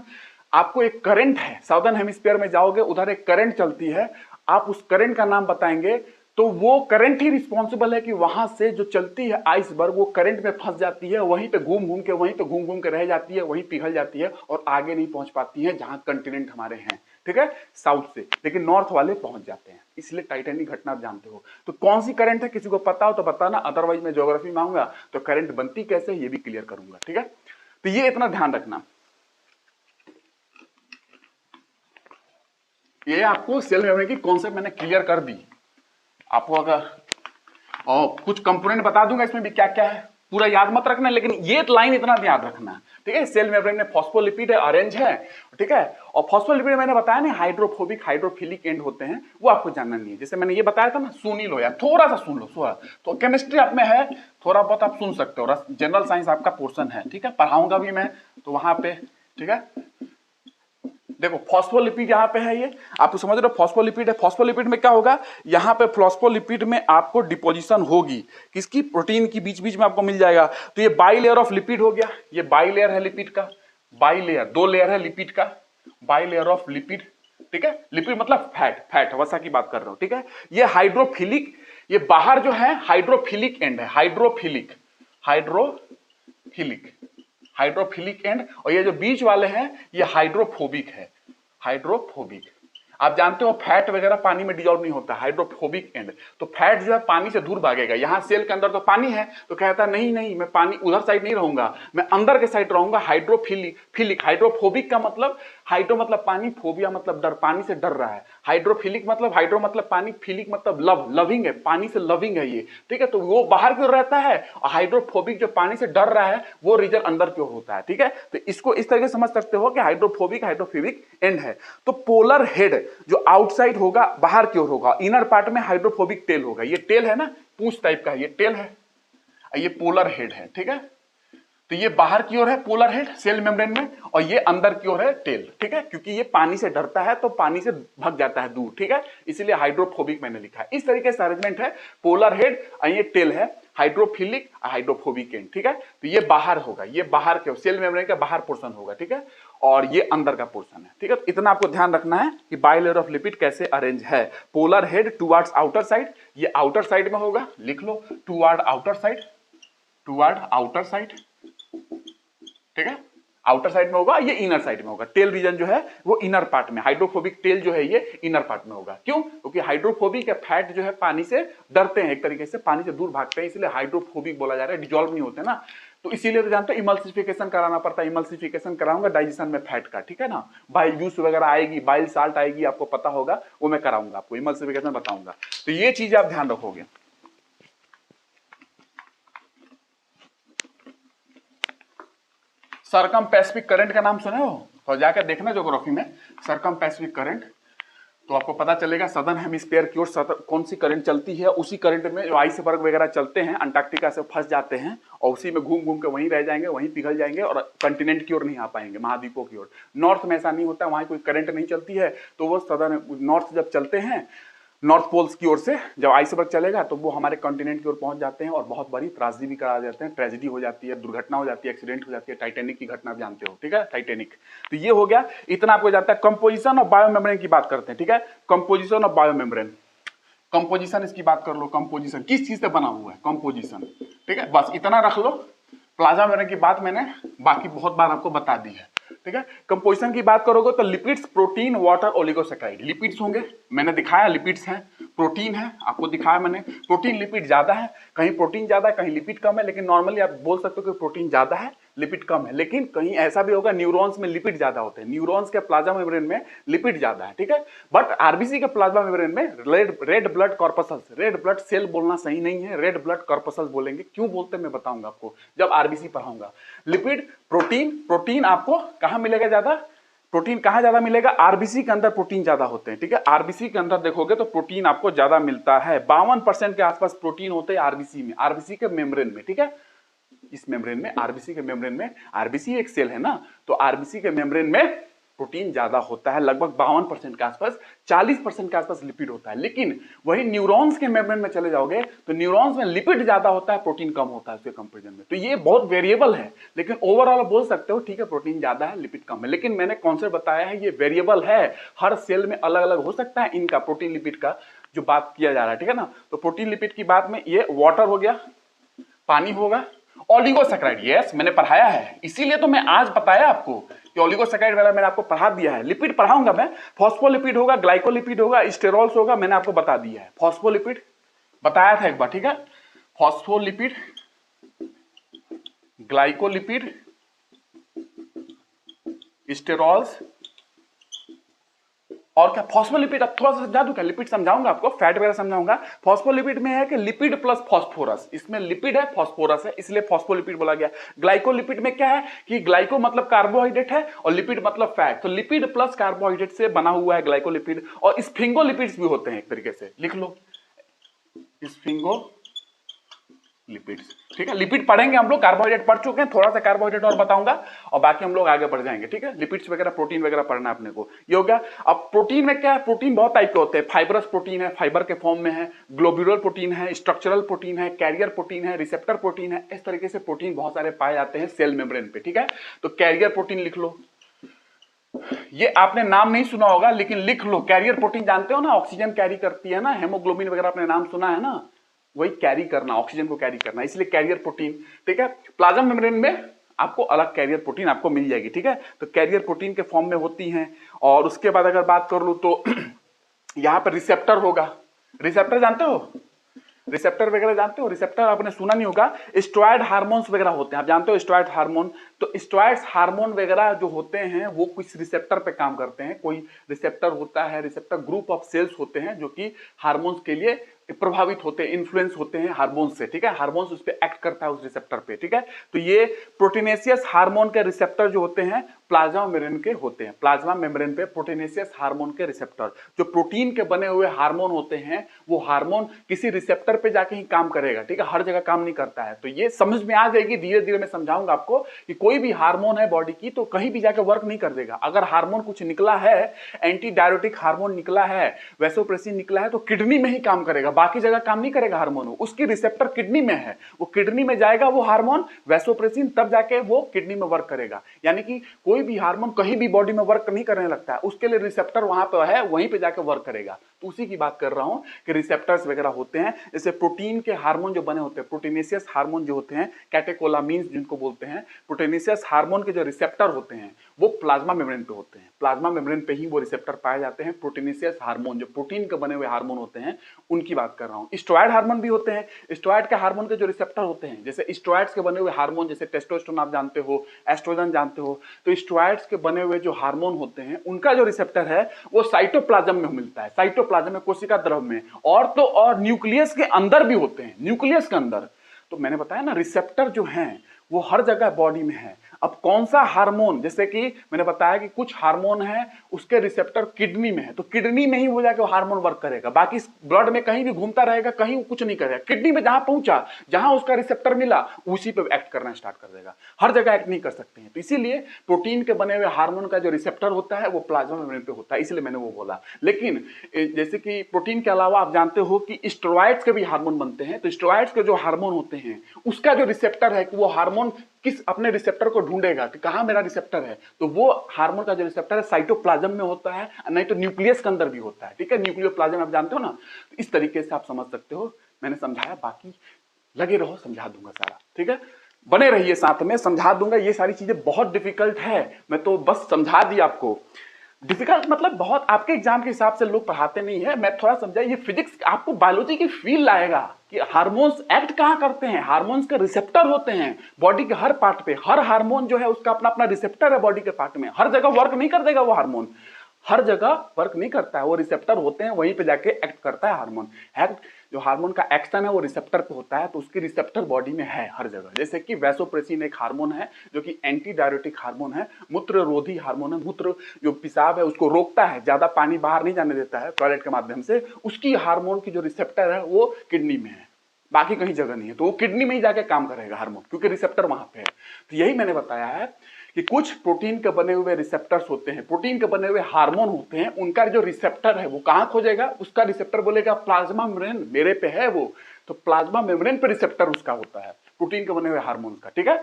आपको एक करंट है, साउदर्न हेमिस्फीयर में जाओगे उधर एक करंट चलती है, आप उस करंट का नाम बताएंगे तो वो करंट ही रिस्पॉन्सिबल है कि वहां से जो चलती है आइसबर्ग वो करंट में फंस जाती है, वहीं पे घूम घूम के रह जाती है, वहीं पिघल जाती है और आगे नहीं पहुंच पाती है जहां कंटिनेंट हमारे हैं, ठीक है, साउथ से। लेकिन नॉर्थ वाले पहुंच जाते हैं, इसलिए टाइटैनिक घटना जानते हो। तो कौन सी करंट है किसी को पता हो तो बताना, अदरवाइज मैं ज्योग्राफी में आऊंगा तो करंट बनती कैसे ये भी क्लियर करूंगा, ठीक है। तो ये इतना ध्यान रखना। ये आपको सेल मेमोरी की कॉन्सेप्ट मैंने क्लियर कर दी। आपको अगर और कुछ कंपोनेंट बता दूंगा इसमें भी क्या क्या है, पूरा याद मत रखना, लेकिन ये लाइन इतना याद रखना, ठीक है। सेल मेम्ब्रेन में फॉस्फोलिपिड है, ऑरेंज है, ठीक है। और फॉस्फोलिपिड मैंने बताया ना हाइड्रोफोबिक हाइड्रोफिलिक एंड होते हैं, वो आपको जानना नहीं है। जैसे मैंने ये बताया था ना, सुन ही लो यार, थोड़ा सा सुन लो, थोड़ा तो केमिस्ट्री आप में है, थोड़ा बहुत आप सुन सकते हो, जनरल साइंस आपका पोर्शन है, ठीक है, पढ़ाऊंगा भी मैं तो वहां पे, ठीक है। देखो फॉस्फोलिपिड यहाँ पे है, ये आप समझ रहे हो फॉस्फोलिपिड है। फॉस्फोलिपिड में क्या होगा, यहाँ पे फॉस्फोलिपिड में आपको डिपोजिशन होगी किसकी, प्रोटीन की, बीच बीच में आपको मिल जाएगा। तो ये बाई लेयर ऑफ लिपिड हो गया, ये बाई लेयर है लिपिड का, बाई लेयर, दो लेयर है लिपिड का, बाई लेयर ऑफ लिपिड, ठीक है। लिपिड मतलब फैट, फैट वसा की बात कर रहा हूं, ठीक है। ये हाइड्रोफिलिक, ये बाहर जो है हाइड्रोफिलिक एंड है, हाइड्रोफिलिक, हाइड्रोफिलिक, हाइड्रोफिलिक एंड, और ये जो बीच वाले हैं ये हाइड्रोफोबिक है, हाइड्रोफोबिक। आप जानते हो फैट वगैरह पानी में डिजॉल्व नहीं होता, हाइड्रोफोबिक एंड। तो फैट जो है पानी से दूर भागेगा, यहां सेल के अंदर तो पानी है तो कहता नहीं नहीं मैं पानी उधर साइड नहीं रहूंगा, मैं अंदर के साइड रहूंगा, हाइड्रोफिलिक, फिलिक, हाइड्रोफोबिक का मतलब, हाइड्रो मतलब पानी, फोबिया मतलब डर, पानी से डर रहा है। हाइड्रोफिलिक मतलब, हाइड्रो मतलब पानी, फिलिक मतलब लव, लविंग है, पानी से लविंग है ये, ठीक है। तो वो बाहर की ओर रहता है, और हाइड्रोफोबिक जो पानी से डर रहा है वो रीजन अंदर की ओर होता है, ठीक है। तो इसको इस तरीके से समझ सकते हो कि हाइड्रोफोबिक हाइड्रोफिलिक एंड है। तो पोलर हेड जो आउटसाइड होगा, बाहर की ओर होगा, इनर पार्ट में हाइड्रोफोबिक टेल होगा। ये टेल है ना, पूंछ टाइप का, ये टेल है, ये पोलर हेड है, ठीक है। तो ये बाहर की ओर है पोलर हेड सेल मेम्ब्रेन में, और ये अंदर की ओर है टेल, ठीक है। क्योंकि ये पानी से डरता है तो पानी से भाग जाता है दूर, ठीक है, इसलिए हाइड्रोफोबिक मैंने लिखा है। इस तरीके से अरेंजमेंट है, पोलर हेड और ये टेल है, हाइड्रोफिलिक हाइड्रोफोबिक एंड, ठीक है। तो ये बाहर होगा, ये बाहर के सेल मेम्ब्रेन का बाहर पोर्शन होगा, ठीक है, और ये अंदर का पोर्शन है, ठीक है। तो इतना आपको ध्यान रखना है कि बाई लेयर ऑफ लिपिड कैसे अरेंज है। Polar head towards outer side, ये आउटर साइड में होगा, लिख लो toward outer side, toward outer side, ठीक है, आउटर साइड में होगा, ये इनर साइड में होगा। टेल रीजन जो है वो इनर पार्ट में, हाइड्रोफोबिक टेल जो है ये इनर पार्ट में होगा। क्यों? क्योंकि हाइड्रोफोबिक या फैट जो है पानी से डरते हैं, एक तरीके से पानी से दूर भागते हैं, इसलिए हाइड्रोफोबिक बोला जा रहा है, डिजॉल्व नहीं होते ना, तो इसीलिए तो जानते हो इमल्सिफिकेशन कराना पड़ता है। इमल्सिफिकेशन कराऊंगा डाइजेशन में फैट का, ठीक है ना, बाइल जूस वगैरह आएगी, बाइल साल्ट आएगी, आपको पता होगा, वो मैं कराऊंगा आपको, इमल्सिफिकेशन बताऊंगा। तो ये चीज आप ध्यान रखोगे। सरकम पैसिफिक करंट का नाम सुने हो तो जाकर देखना ज्योग्राफी में, सरकम पैसिफिक करंट, तो आपको पता चलेगा सदर्न हेमिस्फीयर की ओर कौन सी करंट चलती है। उसी करंट में जो आइसबर्ग वगैरह चलते हैं अंटार्कटिका से फंस जाते हैं और उसी में घूम घूम के वहीं रह जाएंगे, वहीं पिघल जाएंगे और कंटिनेंट की ओर नहीं आ पाएंगे, महाद्वीपों की ओर। नॉर्थ में ऐसा नहीं होता, वहां कोई करंट नहीं चलती है, तो वो सदर्न नॉर्थ जब चलते हैं, नॉर्थ पोल्स की ओर से जब आइसबर्ग चलेगा तो वो हमारे कॉन्टिनेंट की ओर पहुंच जाते हैं और बहुत बड़ी त्रासदी भी करा जाते हैं, ट्रेजेडी हो जाती है, दुर्घटना हो जाती है, एक्सीडेंट हो जाती है। टाइटैनिक की घटना जानते हो, ठीक है, टाइटैनिक। तो ये हो गया, इतना आपको जाता है। कंपोजिशन ऑफ बायोमेम्ब्रेन की बात करते हैं, ठीक है, कंपोजिशन ऑफ बायोमेम्ब्रेन, कंपोजिशन इसकी बात कर लो। कंपोजिशन किस चीज से बना हुआ है, कंपोजिशन, ठीक है, बस इतना रख लो। प्लाज्मा मेम्ब्रेन की बात मैंने बाकी बहुत बार आपको बता दी है, ठीक है। कंपोजिशन की बात करोगे तो lipids, protein, water, oligosaccharide. Lipids होंगे, मैंने दिखाया लिपिड्स हैं, प्रोटीन है आपको दिखाया मैंने, प्रोटीन लिपिड ज्यादा है, कहीं प्रोटीन ज्यादा है कहीं लिपिड कम है, लेकिन नॉर्मली आप बोल सकते हो कि प्रोटीन ज्यादा है लिपिड कम है। लेकिन कहीं ऐसा भी होगा न्यूरॉन्स में लिपिड ज्यादा होते हैं, न्यूरॉन्स के प्लाज्मा मेम्ब्रेन में लिपिड ज्यादा है, ठीक है। बट आरबीसी के प्लाज्मा मेम्ब्रेन में red blood corpuscles, red blood cell बोलना सही नहीं है, रेड ब्लड कॉर्पसल्स बोलेंगे। क्यों बोलते हैं मैं बताऊंगा आपको जब आरबीसी पढ़ाऊंगा। लिपिड, प्रोटीन, प्रोटीन आपको कहां मिलेगा ज्यादा, प्रोटीन कहाँ ज्यादा मिलेगा? आरबीसी के अंदर प्रोटीन ज्यादा होते हैं, ठीक है। आरबीसी के अंदर देखोगे तो प्रोटीन आपको ज्यादा मिलता है, 52% के आसपास प्रोटीन होते हैं आरबीसी में, आरबीसी के मेम्ब्रेन में, ठीक है। इस मेम्ब्रेन में, आरबीसी के मेम्ब्रेन में, आरबीसी एक सेल है ना, तो आरबीसी के मेम्ब्रेन में प्रोटीन ज्यादा होता है, लगभग 52% के आसपास, 40% के आसपास लिपिड होता है। लेकिन वही न्यूरॉन्स के मेम्ब्रेन में चले जाओगे तो न्यूरॉन्स में लिपिड ज्यादा होता है, प्रोटीन कम होता है उसके कंपैरिजन में। तो ये बहुत वेरिएबल है, लेकिन ओवरऑल बोल सकते हो ठीक है प्रोटीन ज्यादा है लिपिड कम है। लेकिन मैंने कॉन्सेप्ट बताया है ये वेरिएबल है, हर सेल में अलग अलग हो सकता है इनका प्रोटीन लिपिड का जो बात किया जा रहा है, ठीक है ना। तो प्रोटीन लिपिड की बात में ये वाटर हो गया, पानी होगा, ओलिगोसैकेराइड, यस मैंने पढ़ाया है, इसीलिए तो मैं आज बताया आपको कि ओलिगोसैकेराइड वाला मैंने आपको पढ़ा दिया है। लिपिड पढ़ाऊंगा मैं, फॉस्फोलिपिड होगा, ग्लाइकोलिपिड होगा, स्टेरॉल्स होगा, मैंने आपको बता दिया है। फॉस्फोलिपिड बताया था एक बार, ठीक है। फॉस्फोलिपिड, ग्लाइकोलिपिड, स्टेरॉल्स और क्या फॉस्फोलिपिड। अब थोड़ा सा समझा दूं क्या? लिपिड समझाऊंगा आपको, फैट वगैरह समझाऊंगा। फॉस्फोलिपिड में है कि लिपिड प्लस फॉस्फोरस, इसमें लिपिड है फॉस्फोरस है, इसलिए फॉस्फोलिपिड बोला गया। ग्लाइकोलिपिड में क्या है कि ग्लाइको मतलब कार्बोहाइड्रेट है और लिपिड मतलब फैट, तो लिपिड प्लस कार्बोहाइड्रेट से बना हुआ है ग्लाइकोलिपिड। और स्फिंगोलिपिड्स भी होते हैं, एक तरीके से लिख लो स्फिंगो लिपिड्स, ठीक है। लिपिड पढ़ेंगे हम लोग, कार्बोहाइड्रेट पढ़ चुके हैं, थोड़ा सा कार्बोहाइड्रेट और बताऊंगा और बाकी हम लोग आगे बढ़ जाएंगे, ठीक है। लिपिड्स वगैरह प्रोटीन वगैरह पढ़ना अपने को, ये हो गया। अब प्रोटीन में क्या है? प्रोटीन बहुत टाइप के होते हैं, फाइबरस प्रोटीन है, फाइबर के फॉर्म में है, ग्लोब्यूलर प्रोटीन है, स्ट्रक्चरल प्रोटीन है, कैरियर प्रोटीन है, रिसेप्टर प्रोटीन है। इस तरीके से प्रोटीन बहुत सारे पाए जाते हैं सेल मेम्ब्रेन पे, ठीक है। तो कैरियर प्रोटीन लिख लो, ये आपने नाम नहीं सुना होगा लेकिन लिख लो। कैरियर प्रोटीन जानते हो ना, ऑक्सीजन कैरी करती है ना, हेमोग्लोबिन वगैरह आपने नाम सुना है ना, वही कैरी करना, ऑक्सीजन को कैरी करना, इसलिए कैरियर प्रोटीन, ठीक है। प्लाज्मा मेम्ब्रेन में आपको अलग कैरियर प्रोटीन आपको मिल जाएगी, ठीक है। तो कैरियर प्रोटीन के फॉर्म में होती हैं। और उसके बाद अगर बात कर लूं तो यहां पर रिसेप्टर होगा। रिसेप्टर जानते हो? रिसेप्टर वगैरह जानते हो? रिसेप्टर आपने सुना नहीं होगा, स्टेरॉयड हार्मोन्स वगैरह होते हैं, आप जानते हो स्टेरॉयड हार्मोन। तो स्टेरॉयड हार्मोन वगैरह जो होते हैं वो कुछ रिसेप्टर पे काम करते हैं। कोई रिसेप्टर होता है, रिसेप्टर ग्रुप ऑफ सेल्स होते हैं जो कि हार्मोन्स के लिए प्रभावित होते हैं, इन्फ्लुएंस होते हैं हार्मोन्स से, ठीक है। हार्मोन्स उस पर एक्ट करता है उस रिसेप्टर पे, ठीक है। तो ये प्रोटीनेशियस हार्मोन के रिसेप्टर जो होते हैं प्लाज्मा मेम्ब्रेन के होते हैं। प्लाज्मा मेम्ब्रेन पे प्रोटीनेशियस हार्मोन के रिसेप्टर, जो प्रोटीन के बने हुए हार्मोन होते हैं, वो हार्मोन किसी रिसेप्टर पे जाके ही काम करेगा, ठीक है, हर जगह काम नहीं करता है। तो ये समझ में आ जाएगी, धीरे धीरे मैं समझाऊंगा आपको कि कोई भी हार्मोन है बॉडी की तो कहीं भी जाके वर्क नहीं कर देगा। अगर हार्मोन कुछ निकला है, एंटी डायरेटिक हार्मोन निकला है, वैसोप्रेसिन निकला है, तो किडनी में ही काम करेगा, बाकी जगह काम नहीं करेगा हार्मोन। उसकी रिसेप्टर किडनी में है, वो किडनी में जाएगा वो हार्मोन वैसोप्रेसिन, तब जाके वो किडनी में वर्क करेगा। यानी कि कोई भी हार्मोन कहीं भी बॉडी में वर्क नहीं करने लगता है, उसके लिए रिसेप्टर वहां पे है, वहीं पे जाके वर्क करेगा। तो उसी की बात कर रहा हूं कि रिसेप्टर्स वगैरह होते हैं। जैसे प्रोटीन के हार्मोन जो बने होते हैं, प्रोटीनेशियस हार्मोन जो होते हैं, कैटेकोलामीन्स जिनको बोलते हैं, प्रोटीनेशियस हार्मोन के जो रिसेप्टर होते हैं वो प्लाज्मा मेम्ब्रेन पे होते हैं। प्लाज्मा मेम्ब्रेन पे ही वो रिसेप्टर पाए जाते हैं। प्रोटीनेशियस हार्मोन जो प्रोटीन के बने हुए हार्मोन होते हैं उनकी बात कर रहा हूं। स्टेरॉयड हार्मोन भी होते हैं। स्टेरॉयड के हार्मोन के जो रिसेप्टर होते हैं, जैसे स्टेरॉयड्स के बने हुए हार्मोन, जैसे टेस्टोस्टेरोन आप जानते हो, एस्ट्रोजन जानते हो, तो स्टेरॉयड्स के बने हुए जो हार्मोन होते हैं उनका जो रिसेप्टर है वो साइटोप्लाज्म में मिलता है, साइटोप्लाज्म में, कोशिका द्रव में, और तो और न्यूक्लियस के अंदर भी होते हैं, न्यूक्लियस के अंदर। तो मैंने बताया ना रिसेप्टर जो हैं वो हर जगह बॉडी में है। अब कौन सा हार्मोन, जैसे कि मैंने बताया कि कुछ हार्मोन है उसके रिसेप्टर किडनी में है, तो किडनी में ही वो जाके हार्मोन वर्क करेगा, बाकी ब्लड में कहीं भी घूमता रहेगा, कहीं कुछ नहीं करेगा। किडनी में जहां पहुंचा, जहां उसका रिसेप्टर मिला, उसी पे एक्ट करना स्टार्ट कर देगा, हर जगह एक्ट नहीं कर सकते हैं। तो इसीलिए प्रोटीन के बने हुए हार्मोन का जो रिसेप्टर होता है वो प्लाज्मा मेम्ब्रेन पे होता है, इसलिए मैंने वो बोला। लेकिन जैसे कि प्रोटीन के अलावा आप जानते हो कि स्टेरॉयड्स के भी हार्मोन बनते हैं। तो स्टेरॉयड्स के जो हार्मोन होते हैं उसका जो रिसेप्टर है कि वो हार्मोन किस अपने रिसेप्टर को ढूंढेगा कि कहां मेरा रिसेप्टर है, तो वो हार्मोन का जो रिसेप्टर है साइटोप्लाज्म में होता है, नहीं तो न्यूक्लियस के अंदर भी होता है, ठीक है। न्यूक्लियोप्लाज्म आप जानते हो ना, तो इस तरीके से आप समझ सकते हो। मैंने समझाया, बाकी लगे रहो, समझा दूंगा सारा, ठीक है। बने रहिए साथ में, समझा दूंगा। ये सारी चीजें बहुत डिफिकल्ट है, मैं तो बस समझा दी आपको। डिफिकल्ट मतलब बहुत आपके एग्जाम के हिसाब से लोग पढ़ाते नहीं है, मैं थोड़ा समझा। ये फिजिक्स आपको बायोलॉजी की फील लाएगा कि हार्मोन्स एक्ट कहां करते हैं। हार्मोन्स के रिसेप्टर होते हैं बॉडी के हर पार्ट पे, हर हार्मोन जो है उसका अपना अपना रिसेप्टर है बॉडी के पार्ट में, हर जगह वर्क नहीं कर देगा वो हार्मोन। हर जगह वर्क नहीं करता है, वो रिसेप्टर होते हैं वहीं पे जाके एक्ट करता है हार्मोन। जो हार्मोन का एक्शन है वो रिसेप्टर पे होता है, तो उसकी रिसेप्टर बॉडी में है हर जगह। जैसे कि वैसोप्रेसिन एक हार्मोन है जो कि एंटी डायरेटिक हार्मोन है, मूत्र रोधी हार्मोन है, मूत्र जो पेशाब है उसको रोकता है, ज्यादा पानी बाहर नहीं जाने देता है टॉयलेट के माध्यम से, उसकी हार्मोन की जो रिसेप्टर है वो किडनी में है, बाकी कहीं जगह नहीं है, तो वो किडनी में ही जाके काम करेगा हार्मोन, क्योंकि रिसेप्टर वहां पे है। तो यही मैंने बताया है कि कुछ प्रोटीन के बने हुए रिसेप्टर्स होते हैं, प्रोटीन के बने हुए हार्मोन होते हैं, उनका जो रिसेप्टर है वो कहां खोजेगा, उसका रिसेप्टर बोलेगा प्लाज्मा मेम्ब्रेन मेरे पे है वो, तो प्लाज्मा मेम्ब्रेन पे रिसेप्टर उसका होता है प्रोटीन के बने हुए हार्मोन का, ठीक है।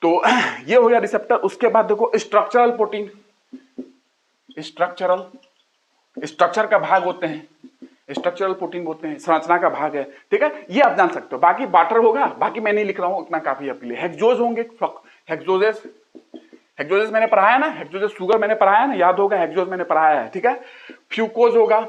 तो ये हो गया रिसेप्टर। उसके बाद देखो स्ट्रक्चरल प्रोटीन, स्ट्रक्चर का भाग होते हैं, स्ट्रक्चरल प्रोटीन बोलते हैं, संरचना का भाग है, ठीक है, ये आप जान सकते हो। बाकी वाटर होगा, बाकी मैं नहीं लिख रहा हूं, इतना काफी है आपके लिए। हेक्सोज होंगे, हेक्सोजेस, हेक्सोजेस मैंने पढ़ाया ना, हेक्सोजेस शुगर मैंने पढ़ाया ना, याद होगा, हेक्सोज मैंने पढ़ाया है, ठीक है। फ्यूकोज होगा,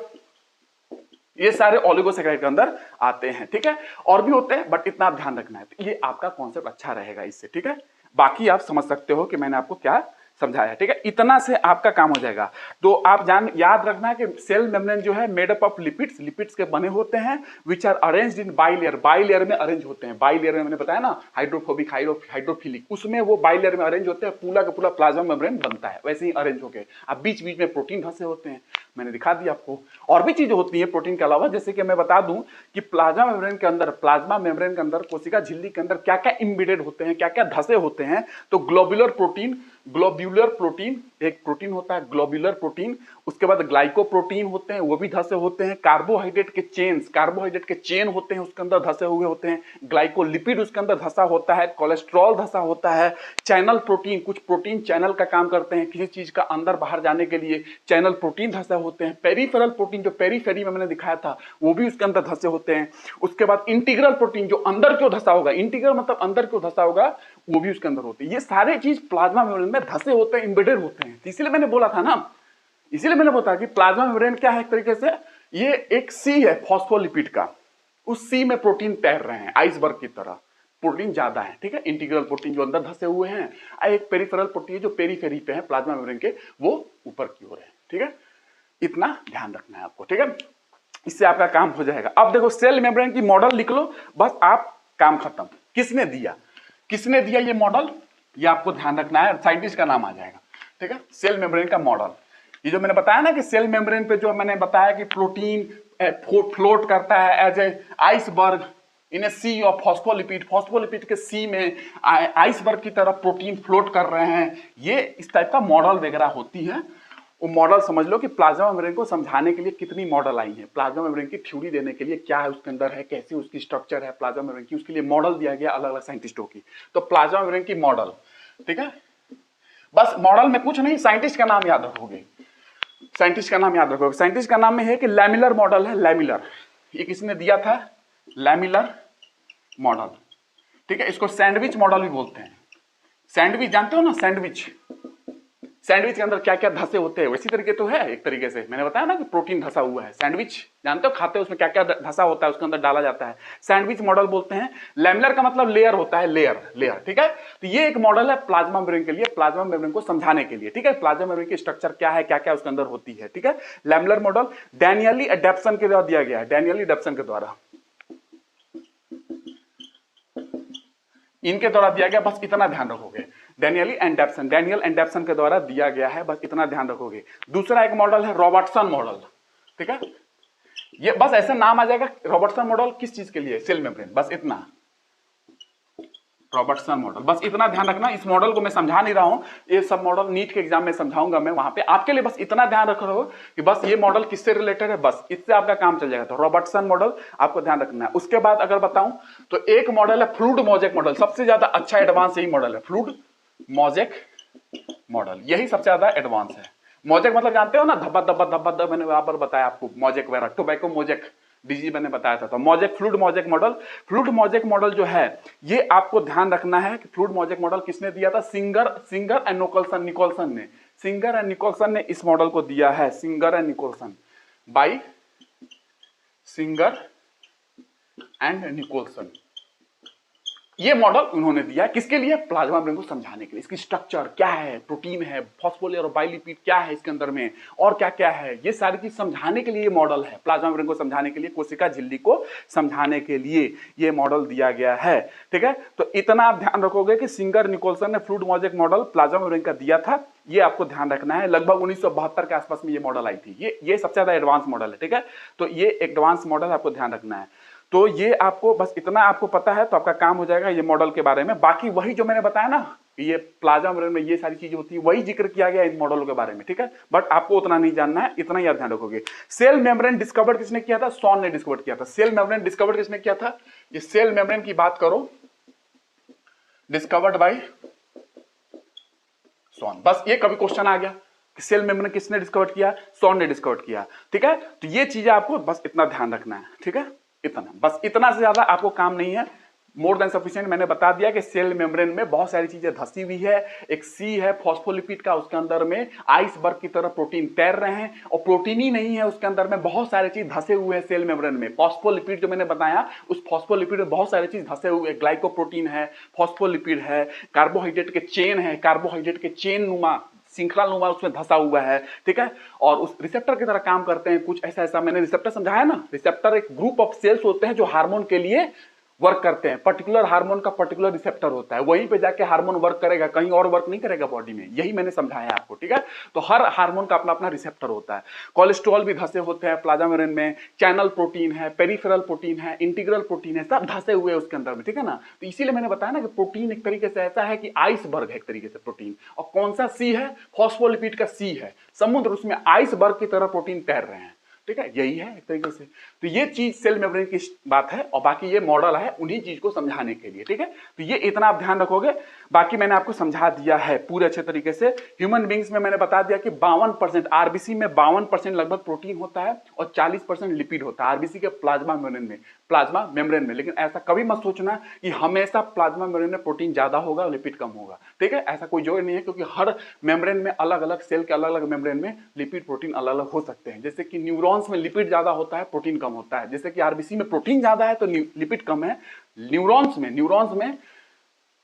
ये सारे ओलिगोसैकेराइड के अंदर आते हैं, ठीक है। और भी होते हैं बट इतना आप ध्यान रखना है, तो ये आपका कॉन्सेप्ट अच्छा रहेगा इससे, ठीक है। बाकी आप समझ सकते हो कि मैंने आपको क्या समझाया, ठीक है, इतना से आपका काम हो जाएगा। तो आप याद रखना कि सेल मेम्ब्रेन जो है made up of lipids, lipids के बने होते हैं, which are arranged in bilayer, bilayer में अरेंज होते हैं। बाइलेयर में मैंने बताया ना, हाइड्रोफोबिक, हाइड्रोफिलिक, उसमें वो बाइलेयर में अरेंज होते हैं, पूरा का पूरा प्लाज्मा मेम्ब्रेन बनता है, वैसे ही अरेंज होके। अब बीच बीच में प्रोटीन धंसे होते हैं, मैंने दिखा दिया आपको। और भी चीजें होती है प्रोटीन के अलावा, जैसे कि मैं बता दूं कि प्लाज्मा मेम्ब्रेन के अंदर कोशिका झिल्ली के अंदर क्या क्या इम्बेडेड होते हैं, क्या क्या धसे होते हैं। तो ग्लोब्यूलर प्रोटीन एक प्रोटीन होता है, ग्लोब्यूलर प्रोटीन। उसके बाद ग्लाइकोप्रोटीन होते हैं, वो भी धसे होते हैं। कार्बोहाइड्रेट के चेन होते हैं, उसके अंदर धसे हुए होते हैं। ग्लाइकोलिपिड उसके अंदर धसा होता है, कोलेस्ट्रॉल धसा होता है। चैनल प्रोटीन, कुछ प्रोटीन चैनल का काम करते हैं, किसी चीज का अंदर बाहर जाने के लिए चैनल प्रोटीन धसे होते हैं। पेरिफेरल प्रोटीन जो पेरीफेरी में मैंने दिखाया था वो भी उसके अंदर धसे होते हैं। उसके बाद इंटीग्रल प्रोटीन जो अंदर क्यों धसा होगा, इंटीग्रल मतलब अंदर क्यों धसा होगा, वो भी उसके अंदर होते हैं। ये सारे चीज प्लाज्मा मेम्ब्रेन में धसे होते हैं, एम्बेडेड होते हैं। इसीलिए मैंने बोला था ना, इसीलिए मैंने बताया कि प्लाज्मा मेम्ब्रेन क्या है, एक तरीके से ये एक सी है फॉस्फोलिपिड का, उस सी में प्रोटीन तैर रहे हैं आइसबर्ग की तरह, प्रोटीन ज्यादा है, ठीक है। इंटीग्रल प्रोटीन जो अंदर धसे हुए हैं, एक पेरिफेरल प्रोटीन जो पेरीफेरी पे है प्लाज्मा मेम्ब्रेन के, वो ऊपर की ओर है, ठीक है। इतना ध्यान रखना है आपको, ठीक है, इससे आपका काम हो जाएगा। अब देखो सेल मेम्ब्रेन की मॉडल लिख लो, बस आप काम खत्म। किसने दिया ये मॉडल, ये आपको ध्यान रखना है, साइंटिस्ट का नाम आ जाएगा, ठीक है। सेल मेम्ब्रेन का मॉडल, ये जो मैंने बताया ना कि सेल मेम्ब्रेन पे जो मैंने बताया कि प्रोटीन फ्लोट करता है as a iceberg in a sea of phospholipid, phospholipid के सी में आइसबर्ग की तरह प्रोटीन फ्लोट कर रहे हैं, ये इस टाइप का मॉडल वगैरह होती है। वो मॉडल समझ लो कि प्लाज्मा मेम्ब्रेन को समझाने के लिए कितनी मॉडल आई है, प्लाज्मा मेम्ब्रेन की थ्योरी देने के लिए क्या है उसके अंदर है, कैसी उसकी स्ट्रक्चर है प्लाज्मा मेम्ब्रेन की, उसके लिए मॉडल दिया गया अलग अलग साइंटिस्टों की। तो प्लाज्मा मेम्ब्रेन की मॉडल, ठीक है, बस मॉडल में कुछ नहीं, साइंटिस्ट का नाम याद रखोगे, साइंटिस्ट का नाम याद रखोगे। साइंटिस्ट का नाम में है कि लैमिलर मॉडल है, लैमिलर, ये किसने दिया था, लैमिलर मॉडल, ठीक है। इसको सैंडविच मॉडल भी बोलते हैं। सैंडविच जानते हो ना, सैंडविच के अंदर क्या क्या धसे होते हैं, वैसी तरीके तो है एक तरीके से, मैंने बताया ना कि प्रोटीन धसा हुआ है। सैंडविच जानते हो, खाते हो, उसमें क्या क्या धसा होता है उसके अंदर डाला जाता है, सैंडविच मॉडल बोलते हैं। लैमिलर का मतलब लेयर होता है, लेयर, ठीक है। तो ये एक मॉडल है प्लाज्मा मेम्ब्रेन के लिए, प्लाज्मा मेम्ब्रेन को समझाने के लिए, ठीक है। प्लाज्मा मेम्ब्रेन की स्ट्रक्चर क्या है, क्या क्या उसके अंदर होती है, ठीक है। लैमिलर मॉडल डैनियली एडेप्सन के द्वारा दिया गया है, डैनियली एडेप्सन के द्वारा, इनके द्वारा दिया गया, बस इतना ध्यान रखोगे। डैनियल एंड डेप्सन के द्वारा दिया गया है, बस इतना ध्यान रखोगे। दूसरा एक मॉडल है रॉबर्टसन मॉडल, ठीक है, ये बस ऐसा नाम आ जाएगा। रॉबर्टसन मॉडल किस चीज के लिए, सेल मेम्ब्रेन, बस इतना, रॉबर्टसन मॉडल, बस इतना ध्यान रखना। इस मॉडल को मैं समझा नहीं रहा हूं, ये सब मॉडल नीट के एग्जाम में समझाऊंगा मैं वहां पे, आपके लिए बस इतना ध्यान रख रहे हो कि बस ये मॉडल किससे रिलेटेड है, बस इससे आपका काम चल जाएगा। तो रॉबर्टसन मॉडल आपको ध्यान रखना है। उसके बाद अगर बताऊं तो एक मॉडल है फ्लूइड मोज़ेक मॉडल, सबसे ज्यादा अच्छा एडवांस यही मॉडल है, फ्लूइड मोज़ेक मॉडल, यही सबसे ज्यादा एडवांस है। मोज़ेक मतलब जानते हो ना, धब्बा धब्बा धब्बा धब्बा, मैंने वहां पर बताया आपको, मोज़ेक वगैरह, टोबैको मोज़ेक डिजीज मैंने बताया था। तो mosaic, fluid mosaic model, fluid mosaic model जो है ये आपको ध्यान रखना है कि फ्लूइड मोज़ेक मॉडल किसने दिया था, सिंगर एंड निकोलसन ने, सिंगर एंड निकोलसन ने इस मॉडल को दिया है, Singer and Nicolson, by Singer and Nicolson, ये मॉडल उन्होंने दिया है किसके लिए? प्लाज्मा मेम्ब्रेन को समझाने के लिए। इसकी स्ट्रक्चर क्या है, प्रोटीन है, फॉस्फोलेयर और बाइलिपिड क्या है इसके अंदर में, और क्या क्या है, ये सारी चीज समझाने के लिए ये मॉडल है। प्लाज्मा मेम्ब्रेन को समझाने के लिए, कोशिका झिल्ली को समझाने के लिए ये मॉडल दिया गया है। ठीक है, तो इतना आप ध्यान रखोगे कि सिंगर निकोलसन ने fluid mosaic model plasma membrane का दिया था, ये आपको ध्यान रखना है। लगभग 1972 के आसपास में ये मॉडल आई थी। ये सबसे ज्यादा एडवांस मॉडल है। ठीक है, तो ये एडवांस मॉडल आपको ध्यान रखना है। तो ये आपको बस इतना आपको पता है तो आपका काम हो जाएगा ये मॉडल के बारे में। बाकी वही जो मैंने बताया ना, ये प्लाज्मा मेम्ब्रेन में ये सारी चीजें होती है, वही जिक्र किया गया इन मॉडलों के बारे में। ठीक है, बट आपको उतना नहीं जानना है, इतना ही आप ध्यान रखोगे। सेल मेम्ब्रेन डिस्कवर्ड किसने किया था? सॉन ने डिस्कवर किया था। सेल मेम्ब्रेन डिस्कवर्ड किसने किया था? ये सेल मेम्ब्रेन की बात करो, डिस्कवर्ड बाय सॉन। बस ये कभी क्वेश्चन आ गया कि सेल मेम्ब्रेन किसने डिस्कवर किया? सॉन ने डिस्कवर किया। ठीक है, तो ये चीजें आपको बस इतना ध्यान रखना है। ठीक है, इतना, बस इतना से ज्यादा आपको काम नहीं है, मोर देन सफिशिएंट। मैंने बता दिया कि सेल मेम्ब्रेन में बहुत सारी चीजें धसी हुई है। एक सी है फॉस्फोलिपिड का, उसके अंदर में आइसबर्ग की तरह प्रोटीन तैर रहे हैं, और प्रोटीन ही नहीं है उसके अंदर में, बहुत सारे चीज धसे हुए हैं सेल मेम्ब्रेन में। फॉस्फोलिपिड जो मैंने बताया, उस फॉस्फोलिपिड में बहुत सारे चीज धसे हुए, ग्लाइकोप्रोटीन है, फॉस्फोलिपिड है, कार्बोहाइड्रेट के चेन है, कार्बोहाइड्रेट के चेन नुमा, श्रृंखला नुमा उसमें धसा हुआ है। ठीक है, और उस रिसेप्टर की तरह काम करते हैं कुछ ऐसा मैंने रिसेप्टर समझाया ना। रिसेप्टर एक ग्रुप ऑफ सेल्स होते हैं जो हार्मोन के लिए वर्क करते हैं। पर्टिकुलर हार्मोन का पर्टिकुलर रिसेप्टर होता है, वहीं पे जाके हार्मोन वर्क करेगा, कहीं और वर्क नहीं करेगा बॉडी में। यही मैंने समझाया आपको। ठीक है, तो हर हार्मोन का अपना अपना रिसेप्टर होता है। कोलेस्ट्रॉल भी धसे होते हैं प्लाज्मा मेम्ब्रेन में, चैनल प्रोटीन है, पेरिफेरल प्रोटीन है, इंटीग्रल प्रोटीन है, सब धसे हुए उसके अंदर में। ठीक है ना, तो इसीलिए मैंने बताया ना कि प्रोटीन एक तरीके से ऐसा है कि आइसबर्ग है एक तरीके से प्रोटीन। और कौन सा सी है? फॉस्फोलिपिड का सी है, समुद्र, उसमें आइसबर्ग की तरह प्रोटीन तैर रहे हैं। ठीक है, यही है एक तरीके से। तो ये चीज सेल मेम्ब्रेन की बात है, और बाकी ये मॉडल है उन्हीं चीज को समझाने के लिए। ठीक है, तो ये इतना आप ध्यान रखोगे, बाकी मैंने आपको समझा दिया है पूरे अच्छे तरीके से। ह्यूमन बींग्स में मैंने बता दिया कि 52% आरबीसी में 52% लगभग प्रोटीन होता है और 40% लिपिड होता है आरबीसी के प्लाज्मा मेम्ब्रेन में। लेकिन ऐसा कभी मत सोचना कि हमेशा प्लाज्मा मेम्ब्रेन में प्रोटीन ज्यादा होगा और लिपिड कम होगा। ठीक है, ऐसा कोई जोड़ नहीं है, क्योंकि हर मेम्ब्रेन में अलग अलग सेल के अलग अलग मेम्ब्रेन में लिपिड प्रोटीन अलग अलग हो सकते हैं। जैसे कि न्यूरॉन्स में लिपिड ज्यादा होता है, प्रोटीन कम होता है। जैसे कि आरबीसी में प्रोटीन ज्यादा है तो लिपिड कम है, न्यूरॉन्स में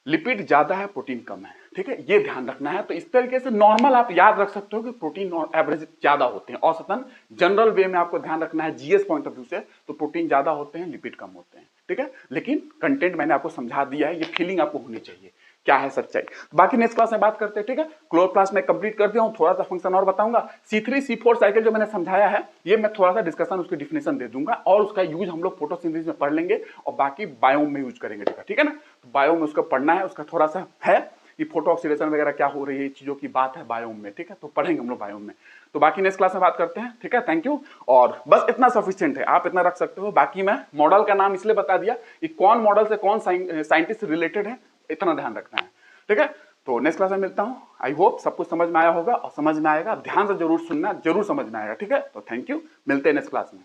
लिपिड ज्यादा है, प्रोटीन कम है। ठीक है, ये ध्यान रखना है। तो इस तरीके से नॉर्मल आप याद रख सकते हो कि प्रोटीन एवरेज ज्यादा होते हैं, औसतन जनरल वे में आपको ध्यान रखना है जीएस पॉइंट ऑफ व्यू से, तो प्रोटीन ज्यादा होते हैं, लिपिड कम होते हैं। ठीक है, लेकिन कंटेंट मैंने आपको समझा दिया है, ये फीलिंग आपको होनी चाहिए क्या है सच्चाई। बाकी नेक्स्ट क्लास में बात करते हैं। ठीक है, क्लोरोप्लास्ट में कंप्लीट कर दिया हूं, थोड़ा सा फंक्शन और बताऊंगा। C3 C4 साइकिल जो मैंने समझाया है, ये मैं थोड़ा सा डिस्कशन उसकी डिफिनेशन दे दूंगा, और उसका यूज हम लोग फोटोसिंथेसिस में पढ़ लेंगे, और बाकी बायोम में यूज करेंगे। ठीक है ना, तो बायोम में उसको पढ़ना है, उसका थोड़ा सा है कि फोटो ऑक्सीडेशन वगैरह क्या हो रही है, चीजों की बात है बायोम में। ठीक है, तो पढ़ेंगे हम लोग बायोम में। तो बाकी नेक्स्ट क्लास में बात करते हैं। ठीक है, थैंक यू। और बस इतना सफिशिएंट है, आप इतना रख सकते हो। बाकी मैं मॉडल का नाम इसलिए बता दिया कि कौन मॉडल से कौन साइंटिस्ट रिलेटेड है, इतना ध्यान रखना है। ठीक है, तो नेक्स्ट क्लास में मिलता हूं। आई होप सब कुछ समझ में आया होगा, और समझ में आएगा, ध्यान से जरूर सुनना, जरूर समझ में आएगा। ठीक है, तो थैंक यू, मिलते हैं नेक्स्ट क्लास में।